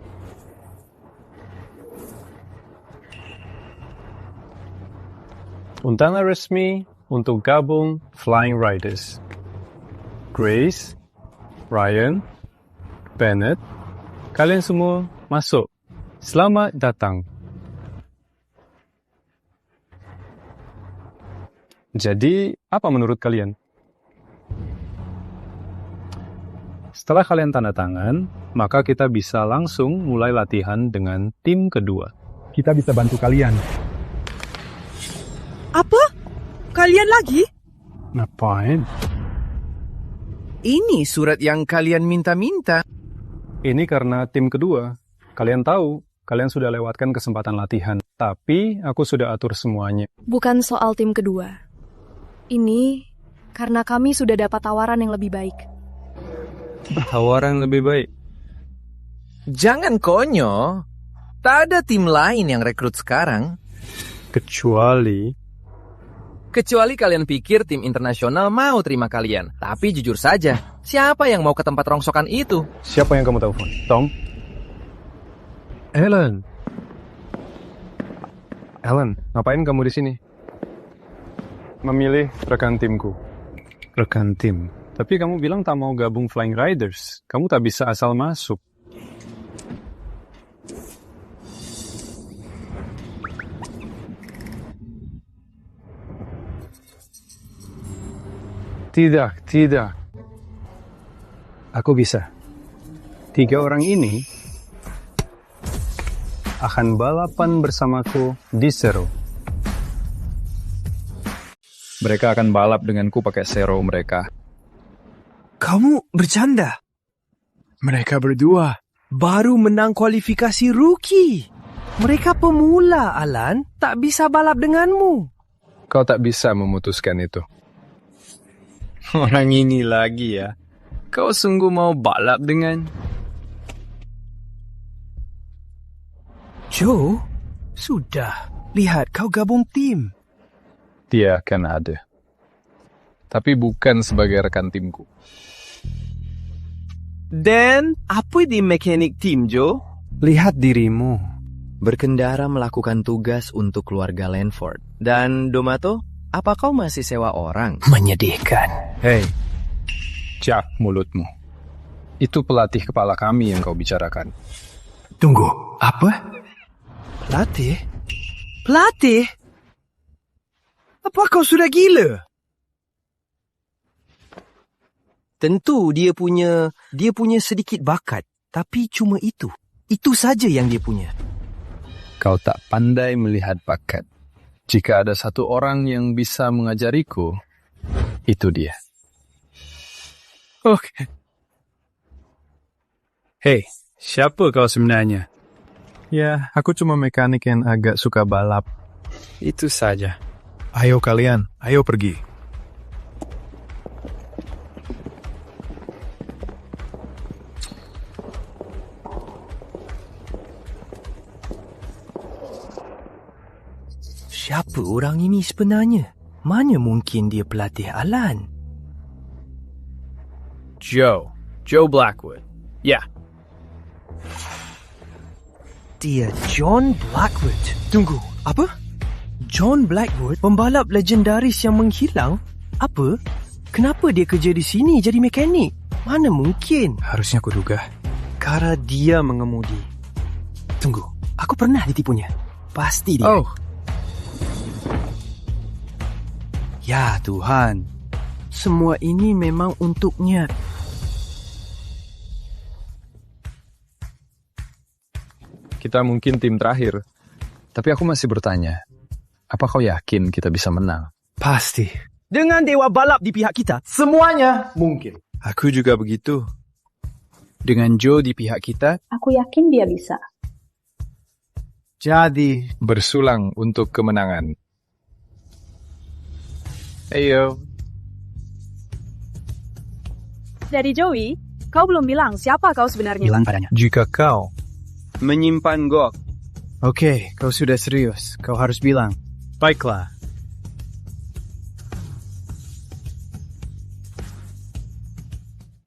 Undangan resmi untuk gabung Flying Riders. Grace, Ryan, Bennett, kalian semua masuk. Selamat datang. Jadi, apa menurut kalian? Setelah kalian tanda tangan, maka kita bisa langsung mulai latihan dengan tim kedua. Kita bisa bantu kalian. Apa? Kalian lagi? Ngapain? Ini surat yang kalian minta-minta. Ini karena tim kedua. Kalian tahu, kalian sudah lewatkan kesempatan latihan. Tapi aku sudah atur semuanya. Bukan soal tim kedua. Ini karena kami sudah dapat tawaran yang lebih baik. Tawaran lebih baik? Jangan konyol. Tak ada tim lain yang rekrut sekarang. Kecuali kalian pikir tim internasional mau terima kalian. Tapi jujur saja, siapa yang mau ke tempat rongsokan itu? Siapa yang kamu telepon? Tom? Ellen, ngapain kamu di sini? Memilih rekan timku. Rekan tim? Tapi kamu bilang tak mau gabung Flying Riders. Kamu tak bisa asal masuk. Tidak. Aku bisa. 3 orang ini akan balapan bersamaku di Zero. Mereka akan balap denganku pakai Zero mereka. Kamu bercanda? Mereka berdua baru menang kualifikasi rookie. Mereka pemula, Alan. Tak bisa balap denganmu. Kau tak bisa memutuskan itu. Orang ini lagi ya. Kau sungguh mau balap dengan... Joe, sudah. Lihat, kau gabung tim. Dia akan ada. Tapi bukan sebagai rekan timku. Dan apa di mekanik tim, Joe? Lihat dirimu. Berkendara melakukan tugas untuk keluarga Lanford. Dan Domato? Apa kau masih sewa orang? Menyedihkan. Hei, jak mulutmu. Itu pelatih kepala kami yang kau bicarakan. Tunggu, apa? Pelatih? Pelatih? Apa kau sudah gila? Tentu dia punya sedikit bakat. Tapi cuma itu. Itu saja yang dia punya. Kau tak pandai melihat bakat. Jika ada satu orang yang bisa mengajariku, itu dia. Oke. Hei, siapa kau sebenarnya? Ya, aku cuma mekanik yang agak suka balap. Itu saja. Ayo kalian, ayo pergi. Siapa orang ini sebenarnya? Mana mungkin dia pelatih Alan? Joe Blackwood. Ya. Dia John Blackwood. Tunggu, apa? John Blackwood, pembalap legendaris yang menghilang? Apa? Kenapa dia kerja di sini jadi mekanik? Mana mungkin? Harusnya kuduga. Karena dia mengemudi. Tunggu, aku pernah ditipunya. Pasti dia. Oh. Ya Tuhan, semua ini memang untuknya. Kita mungkin tim terakhir. Tapi aku masih bertanya, apa kau yakin kita bisa menang? Pasti. Dengan dewa balap di pihak kita, semuanya mungkin. Aku juga begitu. Dengan Joe di pihak kita, Aku yakin dia bisa. Jadi, bersulang untuk kemenangan. Ayo. Dari Joey, kau belum bilang siapa kau sebenarnya. Bilang padanya. Jika kau menyimpan gok. Oke, kau sudah serius. Kau harus bilang. Baiklah,